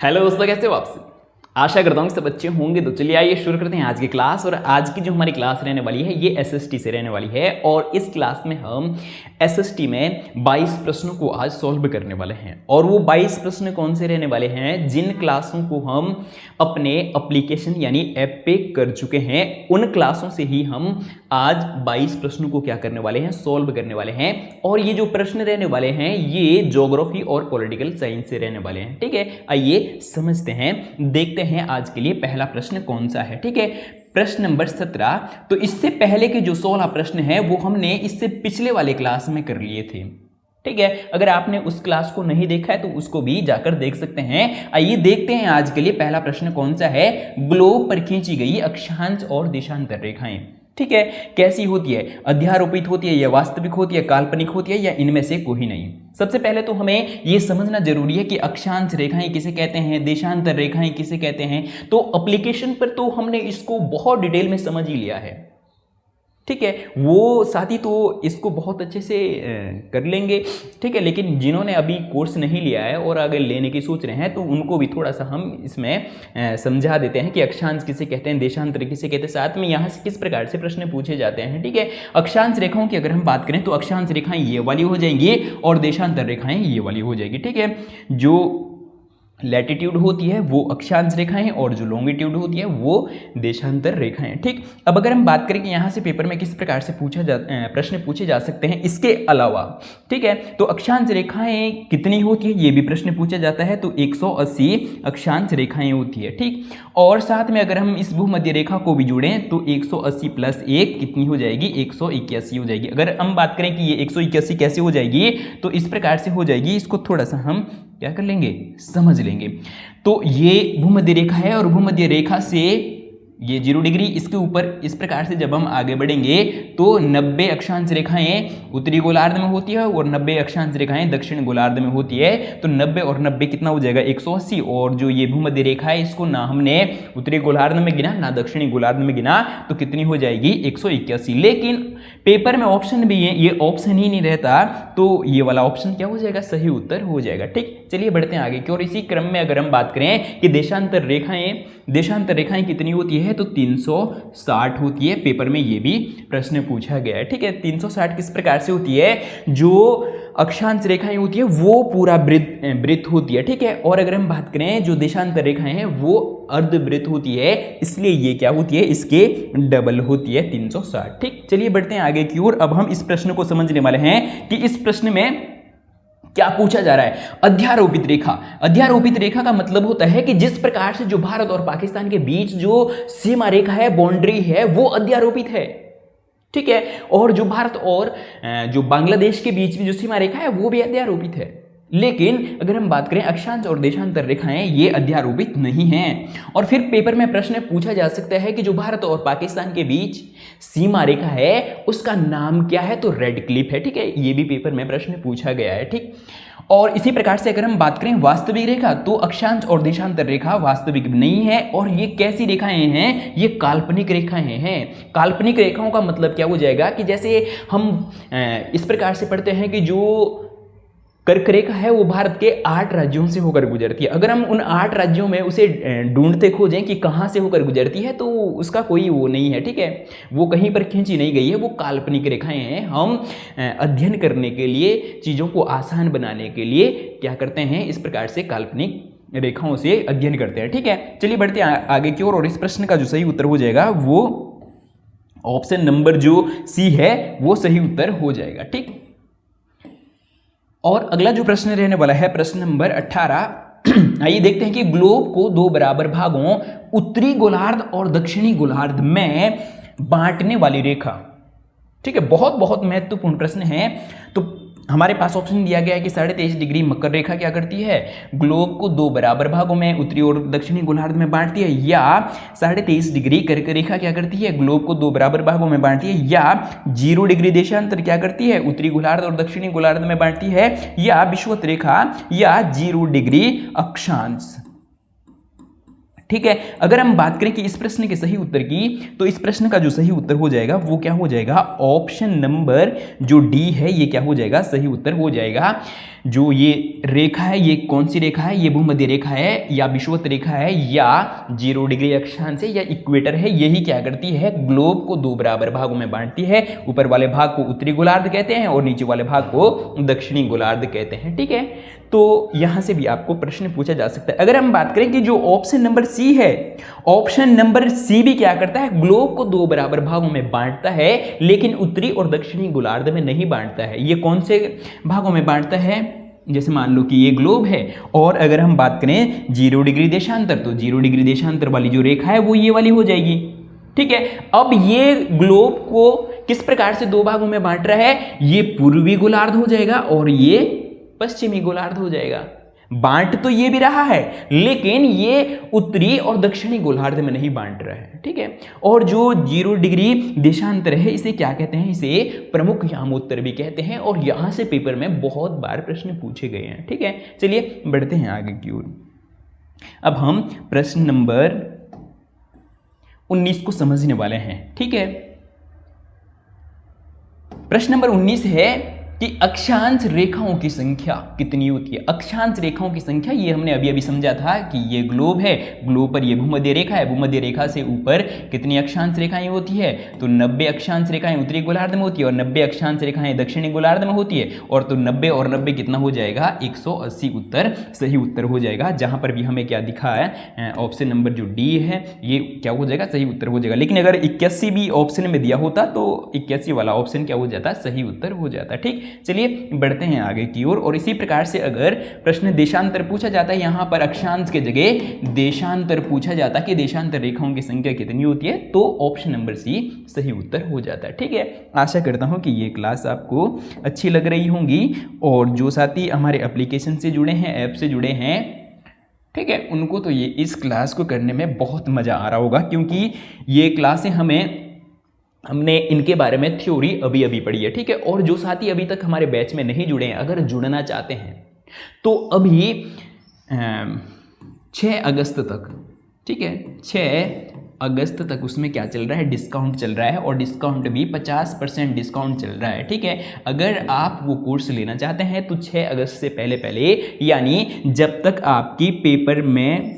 Hello दोस्तों, कैसे हो आप? आशा करता हूँ कि सब अच्छे होंगे। तो चलिए आइए शुरू करते हैं आज की क्लास। और आज की जो हमारी क्लास रहने वाली है ये एसएसटी से रहने वाली है। और इस क्लास में हम एसएसटी में 22 प्रश्नों को आज सॉल्व करने वाले हैं। और वो 22 प्रश्न कौन से रहने वाले हैं? जिन क्लासों को हम अपने एप्लीकेशन यानी ऐप पे कर चुके हैं, उन क्लासों से ही हम आज 22 प्रश्नों को क्या करने वाले हैं? सॉल्व करने वाले हैं। और ये जो प्रश्न रहने वाले हैं ये ज्योग्राफी और पॉलिटिकल साइंस से रहने वाले हैं। ठीक है, आइए समझते हैं, देखते हैं आज के लिए पहला प्रश्न कौन सा है। ठीक है, प्रश्न नंबर 17। तो इससे पहले के जो 16 प्रश्न हैं वो हमने इससे पिछले वाले क्लास में कर लिए थे। ठीक है, अगर आपने उस क्लास को नहीं देखा है तो उसको भी जाकर देख सकते हैं। आइए देखते हैं आज के लिए पहला प्रश्न कौन सा है। ग्लोब पर खींची गई अक्षांश और देशांतर रेखाएं, ठीक है, कैसी होती है? अध्यारोपित होती है या वास्तविक होती है, काल्पनिक होती है या इनमें से कोई नहीं? सबसे पहले तो हमें यह समझना जरूरी है कि अक्षांश रेखाएं किसे कहते हैं, देशांतर रेखाएं किसे कहते हैं। तो एप्लीकेशन पर तो हमने इसको बहुत डिटेल में समझ ही लिया है। ठीक है, वो साथी तो इसको बहुत अच्छे से कर लेंगे। ठीक है, लेकिन जिन्होंने अभी कोर्स नहीं लिया है और अगर लेने की सोच रहे हैं तो उनको भी थोड़ा सा हम इसमें समझा देते हैं कि अक्षांश किसे कहते हैं, देशांतर किसे कहते हैं, साथ में यहाँ से किस प्रकार से प्रश्न पूछे जाते हैं। ठीक है, अक्षांश रेखाओं की अगर हम बात करें तो अक्षांश रेखाएं ये वाली हो जाएंगी और देशांतर रेखाएं ये वाली हो जाएगी। ठीक है, जो लैटिट्यूड होती है वो अक्षांश रेखाएं और जो लॉन्गिट्यूड होती है वो देशांतर रेखाएं। ठीक, अब अगर हम बात करें कि यहाँ से पेपर में किस प्रकार से प्रश्न पूछे जा सकते हैं इसके अलावा, ठीक है, तो अक्षांश रेखाएं कितनी होती है ये भी प्रश्न पूछा जाता है। तो 180 अक्षांश रेखाएं होती है। ठीक, और साथ में अगर हम इस भूमध्य रेखा को भी जोड़ें तो 180 + 1 कितनी हो जाएगी? 181 हो जाएगी। अगर हम बात करें कि ये 181 कैसे हो जाएगी तो इस प्रकार से हो जाएगी, इसको थोड़ा सा हम क्या कर लेंगे, समझ लेंगे। तो ये भूमध्य रेखा है और भूमध्य रेखा से ये 0 डिग्री, इसके ऊपर इस प्रकार से जब हम आगे बढ़ेंगे तो 90 अक्षांश रेखाएं उत्तरी गोलार्ध में होती है और 90 अक्षांश रेखाएं दक्षिण गोलार्ध में होती है। तो 90 और 90 कितना हो जाएगा? 180। और जो ये भूमध्य रेखा है इसको ना हमने उत्तरी गोलार्ध में गिना ना दक्षिणी गोलार्ध में गिना, तो कितनी हो जाएगी? 181। लेकिन पेपर में ऑप्शन भी है, ये ऑप्शन ही नहीं रहता तो ये वाला ऑप्शन क्या हो जाएगा? सही उत्तर हो जाएगा। ठीक, चलिए बढ़ते हैं आगे की और इसी क्रम में अगर हम बात करें कि देशांतर रेखाएं कितनी होती है तो 360 होती है। पेपर में ये भी प्रश्न पूछा गया है। ठीक है, 360 किस प्रकार से होती है? जो अक्षांश रेखाएं होती है वो पूरा वृत्त होती है। ठीक है, और अगर हम बात करें जो देशांतर रेखाएं हैं वो अर्धवृत्त होती है, इसलिए ये क्या होती है? इसके डबल होती है 360। ठीक, चलिए बढ़ते हैं आगे की ओर। अब हम इस प्रश्न को समझने वाले हैं कि इस प्रश्न में क्या पूछा जा रहा है। अध्यारोपित रेखा। अध्यारोपित रेखा का मतलब होता है कि जिस प्रकार से जो भारत और पाकिस्तान के बीच जो सीमा रेखा है, बाउंड्री है, वो अध्यारोपित है। ठीक है, और जो भारत और जो बांग्लादेश के बीच में जो सीमा रेखा है वो भी अध्यारोपित है। लेकिन अगर हम बात करें अक्षांश और देशांतर रेखाएं ये अध्यारोपित नहीं हैं। और फिर पेपर में प्रश्न पूछा जा सकता है कि जो भारत और पाकिस्तान के बीच सीमा रेखा है उसका नाम क्या है? तो रेड क्लिफ है। ठीक है, ये भी पेपर में प्रश्न पूछा गया है। ठीक, और इसी प्रकार से अगर हम बात करें वास्तविक रेखा तो अक्षांश और देशांतर रेखा वास्तविक नहीं है। और ये कैसी रेखाएं हैं? ये काल्पनिक रेखाएं हैं। काल्पनिक रेखाओं का मतलब क्या हो जाएगा कि जैसे हम इस प्रकार से पढ़ते हैं कि जो कर्क रेखा है वो भारत के 8 राज्यों से होकर गुजरती है। अगर हम उन 8 राज्यों में उसे ढूंढते खोजें कि कहाँ से होकर गुजरती है तो उसका कोई वो नहीं है। ठीक है, वो कहीं पर खींची नहीं गई है, वो काल्पनिक रेखाएं हैं। हम अध्ययन करने के लिए, चीज़ों को आसान बनाने के लिए क्या करते हैं? इस प्रकार से काल्पनिक रेखाओं से अध्ययन करते हैं। ठीक है, चलिए बढ़ते हैं आगे की ओर। और इस प्रश्न का जो सही उत्तर हो जाएगा वो ऑप्शन नंबर जो सी है वो सही उत्तर हो जाएगा। ठीक, और अगला जो प्रश्न रहने वाला है प्रश्न नंबर 18। आइए देखते हैं कि ग्लोब को 2 बराबर भागों उत्तरी गोलार्ध और दक्षिणी गोलार्ध में बांटने वाली रेखा। ठीक है, बहुत बहुत महत्वपूर्ण प्रश्न है। तो हमारे पास ऑप्शन दिया गया है कि 23.5 डिग्री मकर रेखा क्या करती है? ग्लोब को 2 बराबर भागों में उत्तरी और दक्षिणी गोलार्ध में बांटती है। या 23.5 डिग्री कर्क रेखा क्या करती है? ग्लोब को 2 बराबर भागों में बांटती है। या 0 डिग्री देशांतर क्या करती है? उत्तरी गोलार्ध और दक्षिणी गोलार्ध में बांटती है। या विषुवत रेखा या 0 डिग्री अक्षांश। ठीक है। अगर हम बात करें कि इस प्रश्न के सही उत्तर की, तो इस प्रश्न का जो सही उत्तर हो जाएगा वो क्या हो जाएगा, ऑप्शन नंबर जो डी है ये क्या हो जाएगा, सही उत्तर हो जाएगा। जो ये रेखा है ये कौन सी रेखा है, ये भूमध्य रेखा है या विषुवत रेखा है या 0 डिग्री अक्षांश है या इक्वेटर है, यही क्या करती है, ग्लोब को दो बराबर भागों में बांटती है। ऊपर वाले भाग को उत्तरी गोलार्ध कहते हैं और नीचे वाले भाग को दक्षिणी गोलार्ध कहते हैं। ठीक है, तो यहां से भी आपको प्रश्न पूछा जा सकता है। अगर हम बात करें कि जो ऑप्शन नंबर सी है, ऑप्शन नंबर सी भी क्या करता है, ग्लोब को दो बराबर भागों में बांटता है, लेकिन उत्तरी और दक्षिणी गोलार्ध में नहीं बांटता है। ये कौन से भागों में बांटता है, जैसे मान लो कि ये ग्लोब है और अगर हम बात करें 0 डिग्री देशांतर, तो 0 डिग्री देशांतर वाली जो रेखा है वो ये वाली हो जाएगी। ठीक है, अब ये ग्लोब को किस प्रकार से दो भागों में बांट रहा है, ये पूर्वी गोलार्ध हो जाएगा और ये पश्चिमी गोलार्ध हो जाएगा। बांट तो ये भी रहा है लेकिन ये उत्तरी और दक्षिणी गोलार्ध में नहीं बांट रहा है। ठीक है, और जो 0 डिग्री देशांतर है इसे क्या कहते हैं, इसे प्रमुख यामोत्तर भी कहते हैं और यहां से पेपर में बहुत बार प्रश्न पूछे गए हैं। ठीक है, चलिए बढ़ते हैं आगे की ओर। अब हम प्रश्न नंबर 19 को समझने वाले हैं। ठीक है, प्रश्न नंबर 19 है कि अक्षांश रेखाओं की संख्या कितनी होती है। अक्षांश रेखाओं की संख्या ये हमने अभी अभी समझा था कि ये ग्लोब है, ग्लोब पर ये भूमध्य रेखा है, भूमध्य रेखा से ऊपर कितनी अक्षांश रेखाएं होती है, तो 90 अक्षांश रेखाएं उत्तरी गोलार्ध में होती है और 90 अक्षांश रेखाएं दक्षिणी गोलार्ध में होती है। और तो 90 और 90 कितना हो जाएगा, 180 उत्तर सही उत्तर हो जाएगा। जहां पर भी हमें क्या दिखा है, ऑप्शन नंबर जो डी है ये क्या हो जाएगा, सही उत्तर हो जाएगा। लेकिन अगर 81 भी ऑप्शन में दिया होता तो 81 वाला ऑप्शन क्या हो जाता, सही उत्तर हो जाता। ठीक, चलिए बढ़ते हैं आगे की ओर। और इसी प्रकार से अगर प्रश्न देशांतर पूछा जाता है, यहां पर अक्षांश के जगह देशांतर पूछा जाता है कि देशांतर रेखाओं की संख्या कितनी होती है, तो ऑप्शन नंबर सी सही उत्तर हो जाता है। ठीक है, आशा करता हूं कि ये क्लास आपको अच्छी लग रही होंगी और जो साथी हमारे एप्लीकेशन से जुड़े हैं, ऐप से जुड़े हैं, ठीक है, उनको तो ये इस क्लास को करने में बहुत मजा आ रहा होगा, क्योंकि ये क्लासें हमने इनके बारे में थ्योरी अभी अभी पढ़ी है। ठीक है, और जो साथी अभी तक हमारे बैच में नहीं जुड़े हैं, अगर जुड़ना चाहते हैं तो अभी 6 अगस्त तक, ठीक है, 6 अगस्त तक उसमें क्या चल रहा है, डिस्काउंट चल रहा है और डिस्काउंट भी 50% डिस्काउंट चल रहा है। ठीक है, अगर आप वो कोर्स लेना चाहते हैं तो 6 अगस्त से पहले यानी जब तक आपकी पेपर में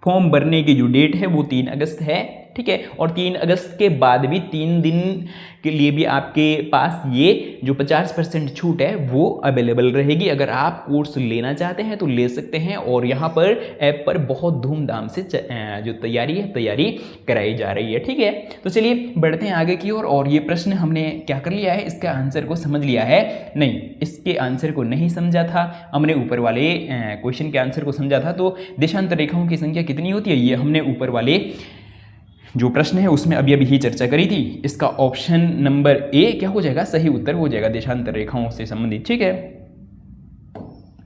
फॉर्म भरने की जो डेट है वो 3 अगस्त है। ठीक है, और 3 अगस्त के बाद भी 3 दिन के लिए भी आपके पास ये जो 50% छूट है वो अवेलेबल रहेगी। अगर आप कोर्स लेना चाहते हैं तो ले सकते हैं और यहाँ पर ऐप पर बहुत धूमधाम से जो तैयारी कराई जा रही है। ठीक है, तो चलिए बढ़ते हैं आगे की ओर। और ये प्रश्न हमने क्या कर लिया है, इसका आंसर को समझ लिया है? नहीं, इसके आंसर को नहीं समझा था हमने, ऊपर वाले क्वेश्चन के आंसर को समझा था। तो देशांतर रेखाओं की संख्या कितनी होती है, ये हमने ऊपर वाले जो प्रश्न है उसमें अभी ही चर्चा करी थी। इसका ऑप्शन नंबर ए क्या हो जाएगा, सही उत्तर हो जाएगा देशांतर रेखाओं से संबंधित। ठीक है,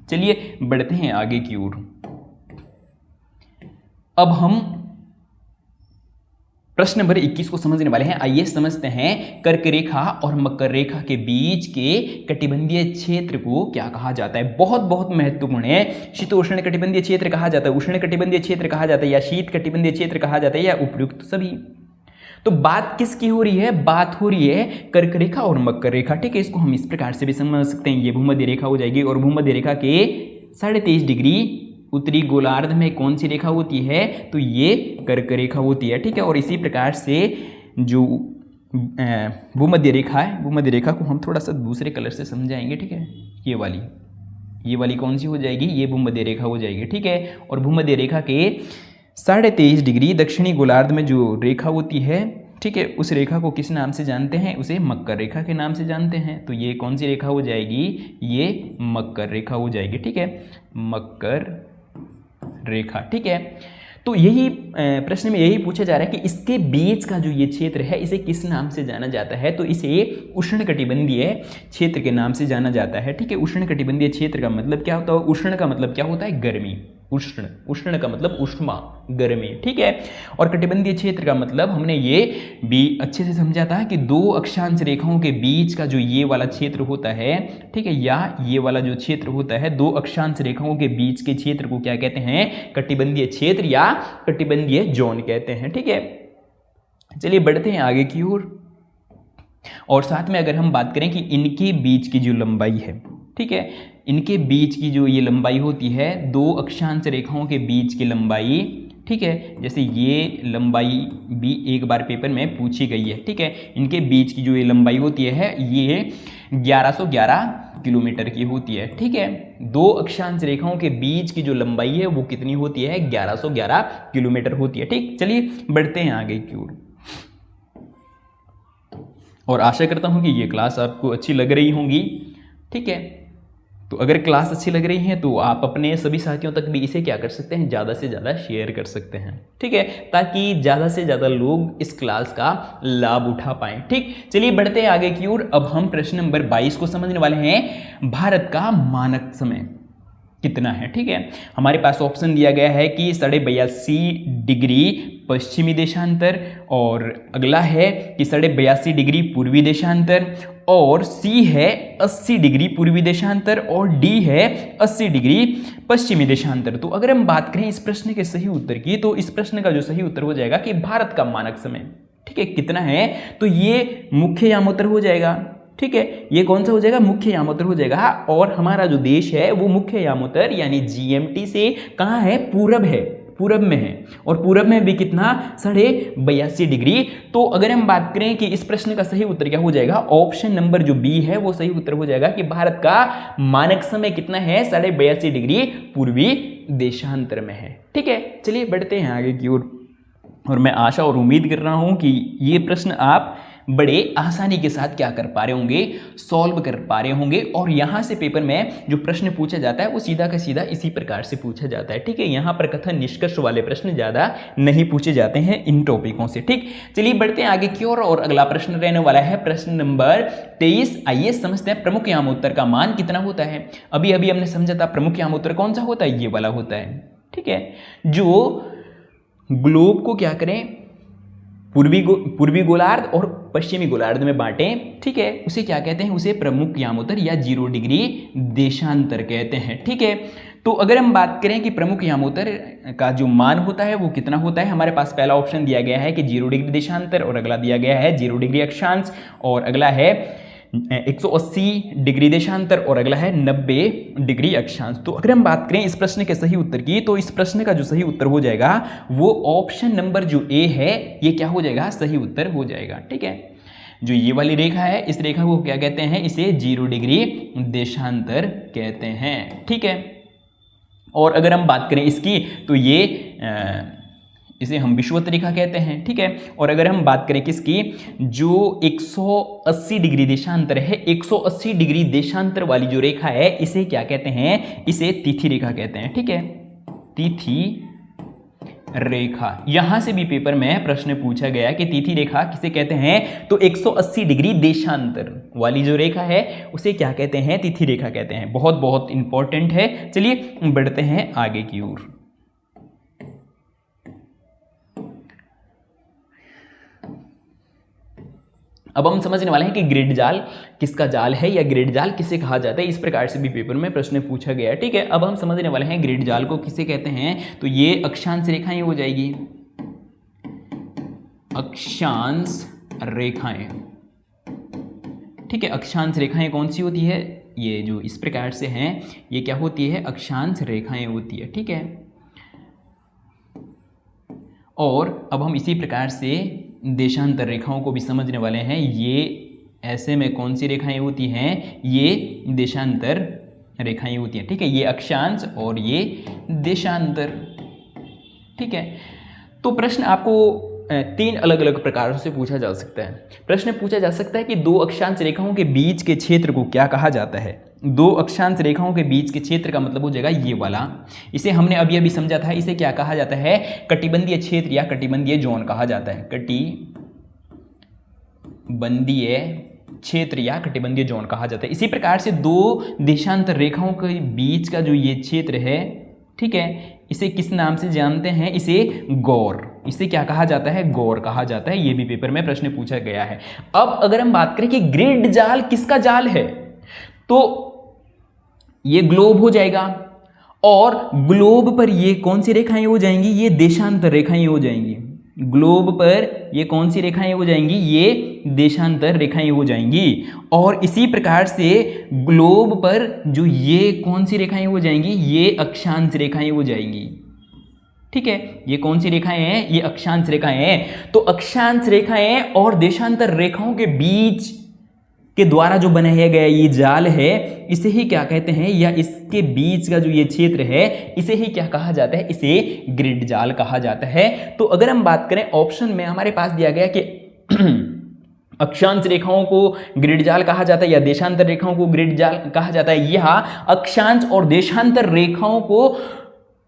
चलिए बढ़ते हैं आगे की ओर। अब हम प्रश्न नंबर 21 को समझने वाले हैं। आइए समझते हैं कर्क रेखा और मकर रेखा के बीच के कटिबंधीय क्षेत्र को क्या कहा जाता है। बहुत महत्वपूर्ण है। शीतोष्ण कटिबंधीय क्षेत्र कहा जाता है, उष्ण कटिबंधीय क्षेत्र कहा जाता है, या शीत कटिबंधीय क्षेत्र कहा जाता है, या उपयुक्त सभी। तो बात किसकी हो रही है, बात हो रही है कर्क रेखा और मकर रेखा। ठीक है, इसको हम इस प्रकार से भी समझ सकते हैं। ये भूमध्य रेखा हो जाएगी और भूमध्य रेखा के 23.5 डिग्री उत्तरी गोलार्ध में कौन सी रेखा होती है, तो ये कर्क रेखा होती है। ठीक है, और इसी प्रकार से जो भूमध्य रेखा है, भूमध्य रेखा को हम थोड़ा सा दूसरे कलर से समझाएंगे। ठीक है, ये वाली कौन सी हो जाएगी, ये भूमध्य रेखा हो जाएगी। ठीक है, और भूमध्य रेखा के 23.5 डिग्री दक्षिणी गोलार्ध में जो रेखा होती है, ठीक है, उस रेखा को किस नाम से जानते हैं, उसे मकर रेखा के नाम से जानते हैं। तो ये कौन सी रेखा हो जाएगी, ये मकर रेखा हो जाएगी। ठीक है, मकर रेखा। ठीक है, तो यही प्रश्न में यही पूछा जा रहा है कि इसके बीच का जो ये क्षेत्र है इसे किस नाम से जाना जाता है, तो इसे उष्णकटिबंधीय क्षेत्र के नाम से जाना जाता है। ठीक है, उष्णकटिबंधीय क्षेत्र का मतलब क्या होता है, उष्ण का मतलब क्या होता है, गर्मी, उष्ण, उष्ण का मतलब उष्मा, गर्मी, ठीक है। और कटिबंधीय क्षेत्र का मतलब हमने ये भी अच्छे से समझा था कि दो अक्षांश रेखाओं के बीच का जो ये वाला क्षेत्र होता है, ठीक है, या ये वाला जो क्षेत्र होता है, दो अक्षांश रेखाओं के बीच के क्षेत्र को क्या कहते हैं? कटिबंधीय क्षेत्र या कटिबंधीय जोन कहते हैं, ठीक है। चलिए बढ़ते हैं आगे की ओर। और साथ में अगर हम बात करें कि इनके बीच की जो लंबाई है, ठीक है, इनके बीच की जो ये लंबाई होती है, दो अक्षांश रेखाओं के बीच की लंबाई, ठीक है, जैसे ये लंबाई भी एक बार पेपर में पूछी गई है, ठीक है, इनके बीच की जो ये लंबाई होती है ये 1111 किलोमीटर की होती है, ठीक है। दो अक्षांश रेखाओं के बीच की जो लंबाई है वो कितनी होती है? 1111 किलोमीटर होती है, ठीक। चलिए बढ़ते हैं आगे की ओर। और आशा करता हूं कि ये क्लास आपको अच्छी लग रही होंगी, ठीक है। तो अगर क्लास अच्छी लग रही है तो आप अपने सभी साथियों तक भी इसे क्या कर सकते हैं? ज़्यादा से ज़्यादा शेयर कर सकते हैं, ठीक है, ताकि ज़्यादा से ज़्यादा लोग इस क्लास का लाभ उठा पाएं, ठीक। चलिए बढ़ते हैं आगे की ओर। अब हम प्रश्न नंबर 22 को समझने वाले हैं। भारत का मानक समय कितना है, ठीक है। हमारे पास ऑप्शन दिया गया है कि 82.5 डिग्री पश्चिमी देशांतर, और अगला है कि 82.5 डिग्री पूर्वी देशांतर, और सी है 80 डिग्री पूर्वी देशांतर, और डी है 80 डिग्री पश्चिमी देशांतर। तो अगर हम बात करें इस प्रश्न के सही उत्तर की, तो इस प्रश्न का जो सही उत्तर हो जाएगा कि भारत का मानक समय, ठीक है, कितना है? तो ये मुख्य यामोत्तर हो जाएगा, ठीक है। ये कौन सा हो जाएगा? मुख्य यामोत्तर हो जाएगा। और हमारा जो देश है वो मुख्य यामोत्तर यानी जीएमटी से कहाँ है? पूरब है, पूरब में है। और पूरब में भी कितना? 82.5 डिग्री। तो अगर हम बात करें कि इस प्रश्न का सही उत्तर क्या हो जाएगा, ऑप्शन नंबर जो बी है वो सही उत्तर हो जाएगा कि भारत का मानक समय कितना है? 82.5 डिग्री पूर्वी देशांतर में है, ठीक है। चलिए बढ़ते हैं आगे की ओर। और मैं आशा और उम्मीद कर रहा हूं कि ये प्रश्न आप बड़े आसानी के साथ क्या कर पा रहे होंगे? सॉल्व कर पा रहे होंगे। और यहाँ से पेपर में जो प्रश्न पूछा जाता है वो सीधा का सीधा इसी प्रकार से पूछा जाता है, ठीक है। यहाँ पर कथन निष्कर्ष वाले प्रश्न ज़्यादा नहीं पूछे जाते हैं इन टॉपिकों से, ठीक। चलिए बढ़ते हैं आगे की ओर। और अगला प्रश्न रहने वाला है प्रश्न नंबर 23। आइए समझते हैं प्रमुख यामोत्तर का मान कितना होता है। अभी अभी हमने समझा था प्रमुख यामोत्तर कौन सा होता है? ये वाला होता है, ठीक है, जो ग्लोब को क्या करें? पूर्वी गोलार्ध और पश्चिमी गोलार्ध में बांटें, ठीक है, उसे क्या कहते हैं? उसे प्रमुख यामोत्तर या 0 डिग्री देशांतर कहते हैं, ठीक है। तो अगर हम बात करें कि प्रमुख यामोत्तर का जो मान होता है वो कितना होता है, हमारे पास पहला ऑप्शन दिया गया है कि 0 डिग्री देशांतर, और अगला दिया गया है 0 डिग्री अक्षांश, और अगला है 180 डिग्री देशांतर, और अगला है 90 डिग्री अक्षांश। तो अगर हम बात करें इस प्रश्न के सही उत्तर की, तो इस प्रश्न का जो सही उत्तर हो जाएगा वो ऑप्शन नंबर जो ए है, ये क्या हो जाएगा? सही उत्तर हो जाएगा, ठीक है। जो ये वाली रेखा है, इस रेखा को क्या कहते हैं? इसे 0 डिग्री देशांतर कहते हैं, ठीक है। और अगर हम बात करें इसकी, तो ये इसे हम विषुवत रेखा कहते हैं, ठीक है। और अगर हम बात करें किसकी, जो 180 डिग्री देशांतर है, 180 डिग्री देशांतर वाली जो रेखा है, इसे क्या कहते हैं? इसे तिथि रेखा कहते हैं, ठीक है, तिथि रेखा। यहां से भी पेपर में प्रश्न पूछा गया कि तिथि रेखा किसे कहते हैं? तो 180 डिग्री देशांतर वाली जो रेखा है उसे क्या कहते हैं? तिथि रेखा कहते हैं। बहुत बहुत इंपॉर्टेंट है। चलिए बढ़ते हैं आगे की ओर। अब हम समझने वाले हैं कि ग्रिड जाल किसका जाल है या ग्रिड जाल किसे कहा जाता है। इस प्रकार से भी पेपर में प्रश्न पूछा गया है, ठीक है। अब हम समझने वाले हैं ग्रिड जाल को किसे कहते हैं। तो ये अक्षांश रेखाएं हो जाएगी, अक्षांश रेखाएं, ठीक है। अक्षांश रेखाएं कौन सी होती है? ये जो इस प्रकार से हैं, ये क्या होती है? अक्षांश रेखाएं होती है, ठीक है। और अब हम इसी प्रकार से देशांतर रेखाओं को भी समझने वाले हैं। ये ऐसे में कौन सी रेखाएं होती हैं? ये देशांतर रेखाएं होती हैं, ठीक है। ये अक्षांश और ये देशांतर, ठीक है। तो प्रश्न आपको 3 अलग अलग प्रकारों से पूछा जा सकता है। प्रश्न पूछा जा सकता है कि दो अक्षांश रेखाओं के बीच के क्षेत्र को क्या कहा जाता है। दो अक्षांश रेखाओं के बीच के क्षेत्र का मतलब हो जाएगा ये वाला। इसे हमने अभी अभी समझा था। इसे क्या कहा जाता है? कटिबंधीय क्षेत्र या कटिबंधीय जोन कहा जाता है। कटिबंधीय क्षेत्र या कटिबंधीय जोन कहा जाता है। इसी प्रकार से दो देशांतर रेखाओं के बीच का जो ये क्षेत्र है, ठीक है, इसे किस नाम से जानते हैं? इसे गौर। इसे क्या कहा जाता है? गौर कहा जाता है। ये भी पेपर में प्रश्न पूछा गया है। अब अगर हम बात करें कि ग्रिड जाल किसका जाल है, तो ये ग्लोब हो जाएगा, और ग्लोब पर ये कौन सी रेखाएं हो जाएंगी? ये देशांतर रेखाएं हो जाएंगी। ग्लोब पर ये कौन सी रेखाएं हो जाएंगी? ये देशांतर रेखाएं हो जाएंगी। और इसी प्रकार से ग्लोब पर जो ये कौन सी रेखाएं हो जाएंगी? ये अक्षांश रेखाएं हो जाएंगी। ठीक है, ये कौन सी रेखाएं हैं? ये अक्षांश रेखाएं हैं। तो अक्षांश रेखाएं और देशांतर रेखाओं के बीच के द्वारा जो बनाया गया ये जाल है, इसे ही क्या कहते हैं? या इसके बीच का जो ये क्षेत्र है, इसे ही क्या कहा जाता है? इसे ग्रिड जाल कहा जाता है। तो अगर हम बात करें, ऑप्शन में हमारे पास दिया गया कि अक्षांश रेखाओं को ग्रिड जाल कहा जाता है या देशांतर रेखाओं को ग्रिड जाल कहा जाता है। यहाँ अक्षांश और देशांतर रेखाओं को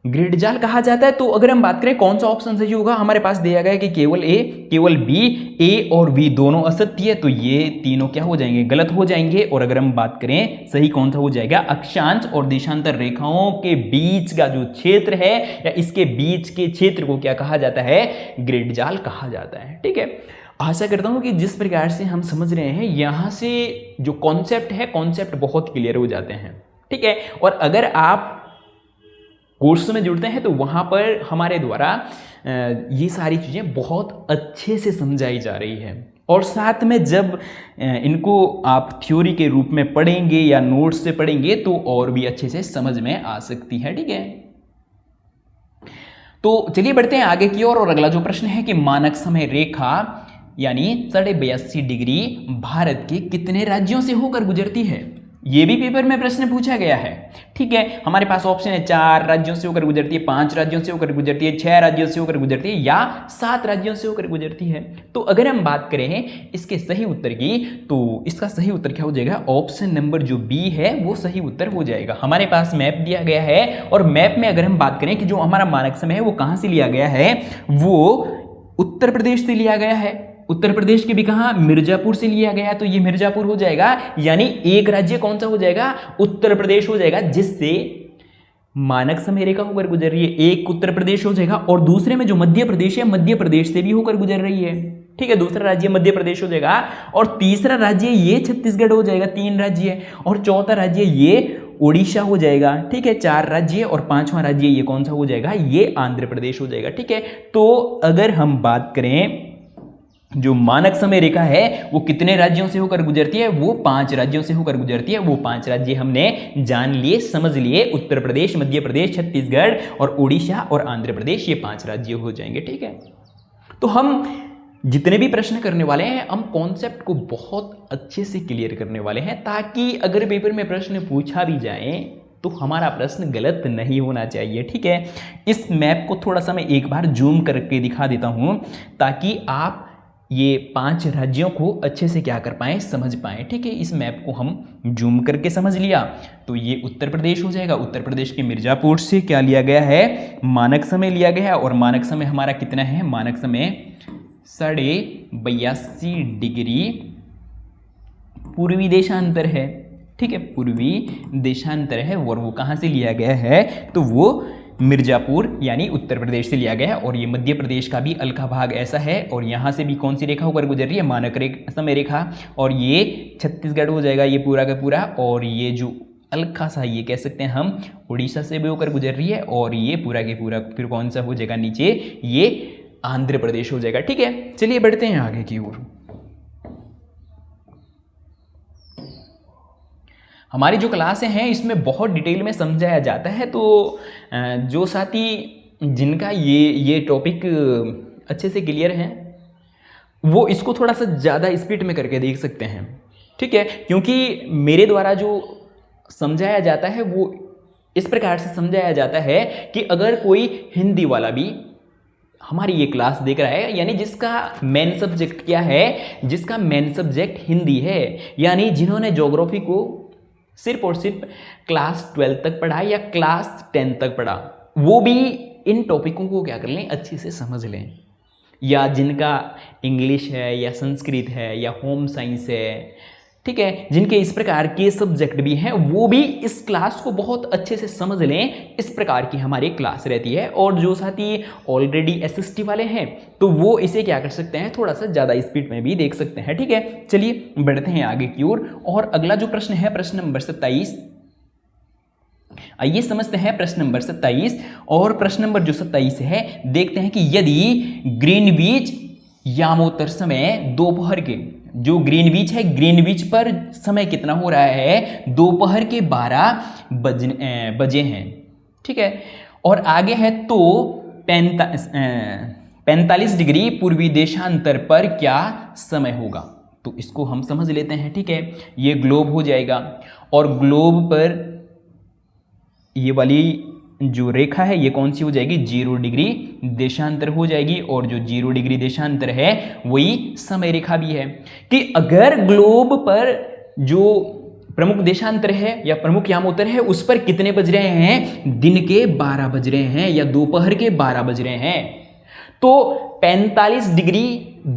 ग्रिड जाल कहा जाता है। तो अगर हम बात करें कौन सा ऑप्शन सही होगा, हमारे पास दिया गया है कि केवल ए, केवल बी। ए और बी दोनों असत्य है, तो ये तीनों क्या हो जाएंगे? गलत हो जाएंगे। और अगर हम बात करें सही कौन सा हो जाएगा? अक्षांश और देशांतर रेखाओं के बीच का जो क्षेत्र है या इसके बीच के क्षेत्र को क्या कहा जाता है? ग्रिड जाल कहा जाता है। ठीक है, आशा करता हूं कि जिस प्रकार से हम समझ रहे हैं, यहां से जो कॉन्सेप्ट है, कॉन्सेप्ट बहुत क्लियर हो जाते हैं। ठीक है, और अगर आप कोर्स में जुड़ते हैं तो वहाँ पर हमारे द्वारा ये सारी चीज़ें बहुत अच्छे से समझाई जा रही है। और साथ में जब इनको आप थ्योरी के रूप में पढ़ेंगे या नोट्स से पढ़ेंगे तो और भी अच्छे से समझ में आ सकती है। ठीक है, तो चलिए बढ़ते हैं आगे की ओर। और अगला जो प्रश्न है कि मानक समय रेखा यानी 82.5 डिग्री भारत के कितने राज्यों से होकर गुजरती है? ये भी पेपर में प्रश्न पूछा गया है। ठीक है, हमारे पास ऑप्शन है 4 राज्यों से होकर गुजरती है, 5 राज्यों से होकर गुजरती है, 6 राज्यों से होकर गुजरती है या 7 राज्यों से होकर गुजरती है। तो अगर हम बात करें इसके सही उत्तर की, तो इसका सही उत्तर क्या हो जाएगा? ऑप्शन नंबर जो बी है वो सही उत्तर हो जाएगा। हमारे पास मैप दिया गया है और मैप में अगर हम बात करें कि जो हमारा मानक समय है वो कहाँ से लिया गया है, वो उत्तर प्रदेश से लिया गया है। उत्तर प्रदेश के भी कहा? मिर्जापुर से लिया गया, तो ये मिर्जापुर हो जाएगा। यानी एक राज्य कौन सा हो जाएगा? उत्तर प्रदेश हो जाएगा, जिससे मानक समय रेखा होकर गुजर रही है। एक उत्तर प्रदेश हो जाएगा और दूसरे में जो मध्य प्रदेश है, मध्य प्रदेश से भी होकर गुजर रही है। ठीक है, दूसरा राज्य मध्य प्रदेश हो जाएगा और तीसरा राज्य ये छत्तीसगढ़ हो जाएगा, 3 राज्य है, और चौथा राज्य ये उड़ीसा हो जाएगा। ठीक है, 4 राज्य और 5वां राज्य ये कौन सा हो जाएगा? ये आंध्र प्रदेश हो जाएगा। ठीक है, तो अगर हम बात करें जो मानक समय रेखा है वो कितने राज्यों से होकर गुजरती है? वो 5 राज्यों से होकर गुजरती है। वो 5 राज्य हमने जान लिए, समझ लिए। उत्तर प्रदेश, मध्य प्रदेश, छत्तीसगढ़ और उड़ीसा और आंध्र प्रदेश, ये 5 राज्य हो जाएंगे। ठीक है, तो हम जितने भी प्रश्न करने वाले हैं, हम कॉन्सेप्ट को बहुत अच्छे से क्लियर करने वाले हैं, ताकि अगर पेपर में प्रश्न पूछा भी जाए तो हमारा प्रश्न गलत नहीं होना चाहिए। ठीक है, इस मैप को थोड़ा सा मैं एक बार जूम करके दिखा देता हूं, ताकि आप ये 5 राज्यों को अच्छे से क्या कर पाएँ? समझ पाएँ। ठीक है, इस मैप को हम जूम करके समझ लिया तो ये उत्तर प्रदेश हो जाएगा। उत्तर प्रदेश के मिर्जापुर से क्या लिया गया है? मानक समय लिया गया है। और मानक समय हमारा कितना है? मानक समय 82.5 डिग्री पूर्वी देशांतर है। ठीक है, पूर्वी देशांतर है और वो कहाँ से लिया गया है? तो वो मिर्जापुर यानी उत्तर प्रदेश से लिया गया है। और ये मध्य प्रदेश का भी अलका भाग ऐसा है, और यहाँ से भी कौन सी रेखा होकर गुजर रही है? मानक समय रेखा। और ये छत्तीसगढ़ हो जाएगा ये पूरा का पूरा, और ये जो अलका सा ये कह सकते हैं हम, उड़ीसा से भी होकर गुजर रही है, और ये पूरा के पूरा फिर कौन सा हो जाएगा नीचे? ये आंध्र प्रदेश हो जाएगा। ठीक है, चलिए बढ़ते हैं आगे की ओर। हमारी जो क्लासें हैं इसमें बहुत डिटेल में समझाया जाता है, तो जो साथी जिनका ये टॉपिक अच्छे से क्लियर है वो इसको थोड़ा सा ज़्यादा स्पीड में करके देख सकते हैं। ठीक है, क्योंकि मेरे द्वारा जो समझाया जाता है वो इस प्रकार से समझाया जाता है कि अगर कोई हिंदी वाला भी हमारी ये क्लास देख रहा है, यानी जिसका मेन सब्जेक्ट क्या है? जिसका मेन सब्जेक्ट हिंदी है, यानी जिन्होंने ज्योग्राफी को सिर्फ और सिर्फ क्लास 12 तक पढ़ा या क्लास 10 तक पढ़ा, वो भी इन टॉपिकों को क्या कर लें? अच्छे से समझ लें। या जिनका इंग्लिश है या संस्कृत है या होम साइंस है, ठीक है, जिनके इस प्रकार के सब्जेक्ट भी हैं वो भी इस क्लास को बहुत अच्छे से समझ लें, इस प्रकार की हमारी क्लास रहती है। और जो साथी ऑलरेडी एसएसटी वाले हैं तो वो इसे क्या कर सकते हैं, थोड़ा सा ज़्यादा स्पीड में भी देख सकते हैं। ठीक है, चलिए बढ़ते हैं आगे की ओर। और अगला जो प्रश्न है प्रश्न नंबर 27, आइए समझते हैं प्रश्न नंबर 27। और प्रश्न नंबर जो 27 है, देखते हैं कि यदि ग्रीनविच यामोत्तर समय दोपहर के, जो ग्रीनविच है, ग्रीनविच पर समय कितना हो रहा है, दोपहर के 12 बजे हैं। ठीक है, और आगे है तो 45 डिग्री पूर्वी देशांतर पर क्या समय होगा। तो इसको हम समझ लेते हैं। ठीक है, ये ग्लोब हो जाएगा और ग्लोब पर ये वाली जो रेखा है ये कौन सी हो जाएगी, 0 डिग्री देशांतर हो जाएगी। और जो 0 डिग्री देशांतर है वही समय रेखा भी है कि अगर ग्लोब पर जो प्रमुख देशांतर है या प्रमुख यामोत्तर है उस पर कितने बज रहे हैं, दिन के 12 बज रहे हैं या दोपहर के 12 बज रहे हैं, तो 45 डिग्री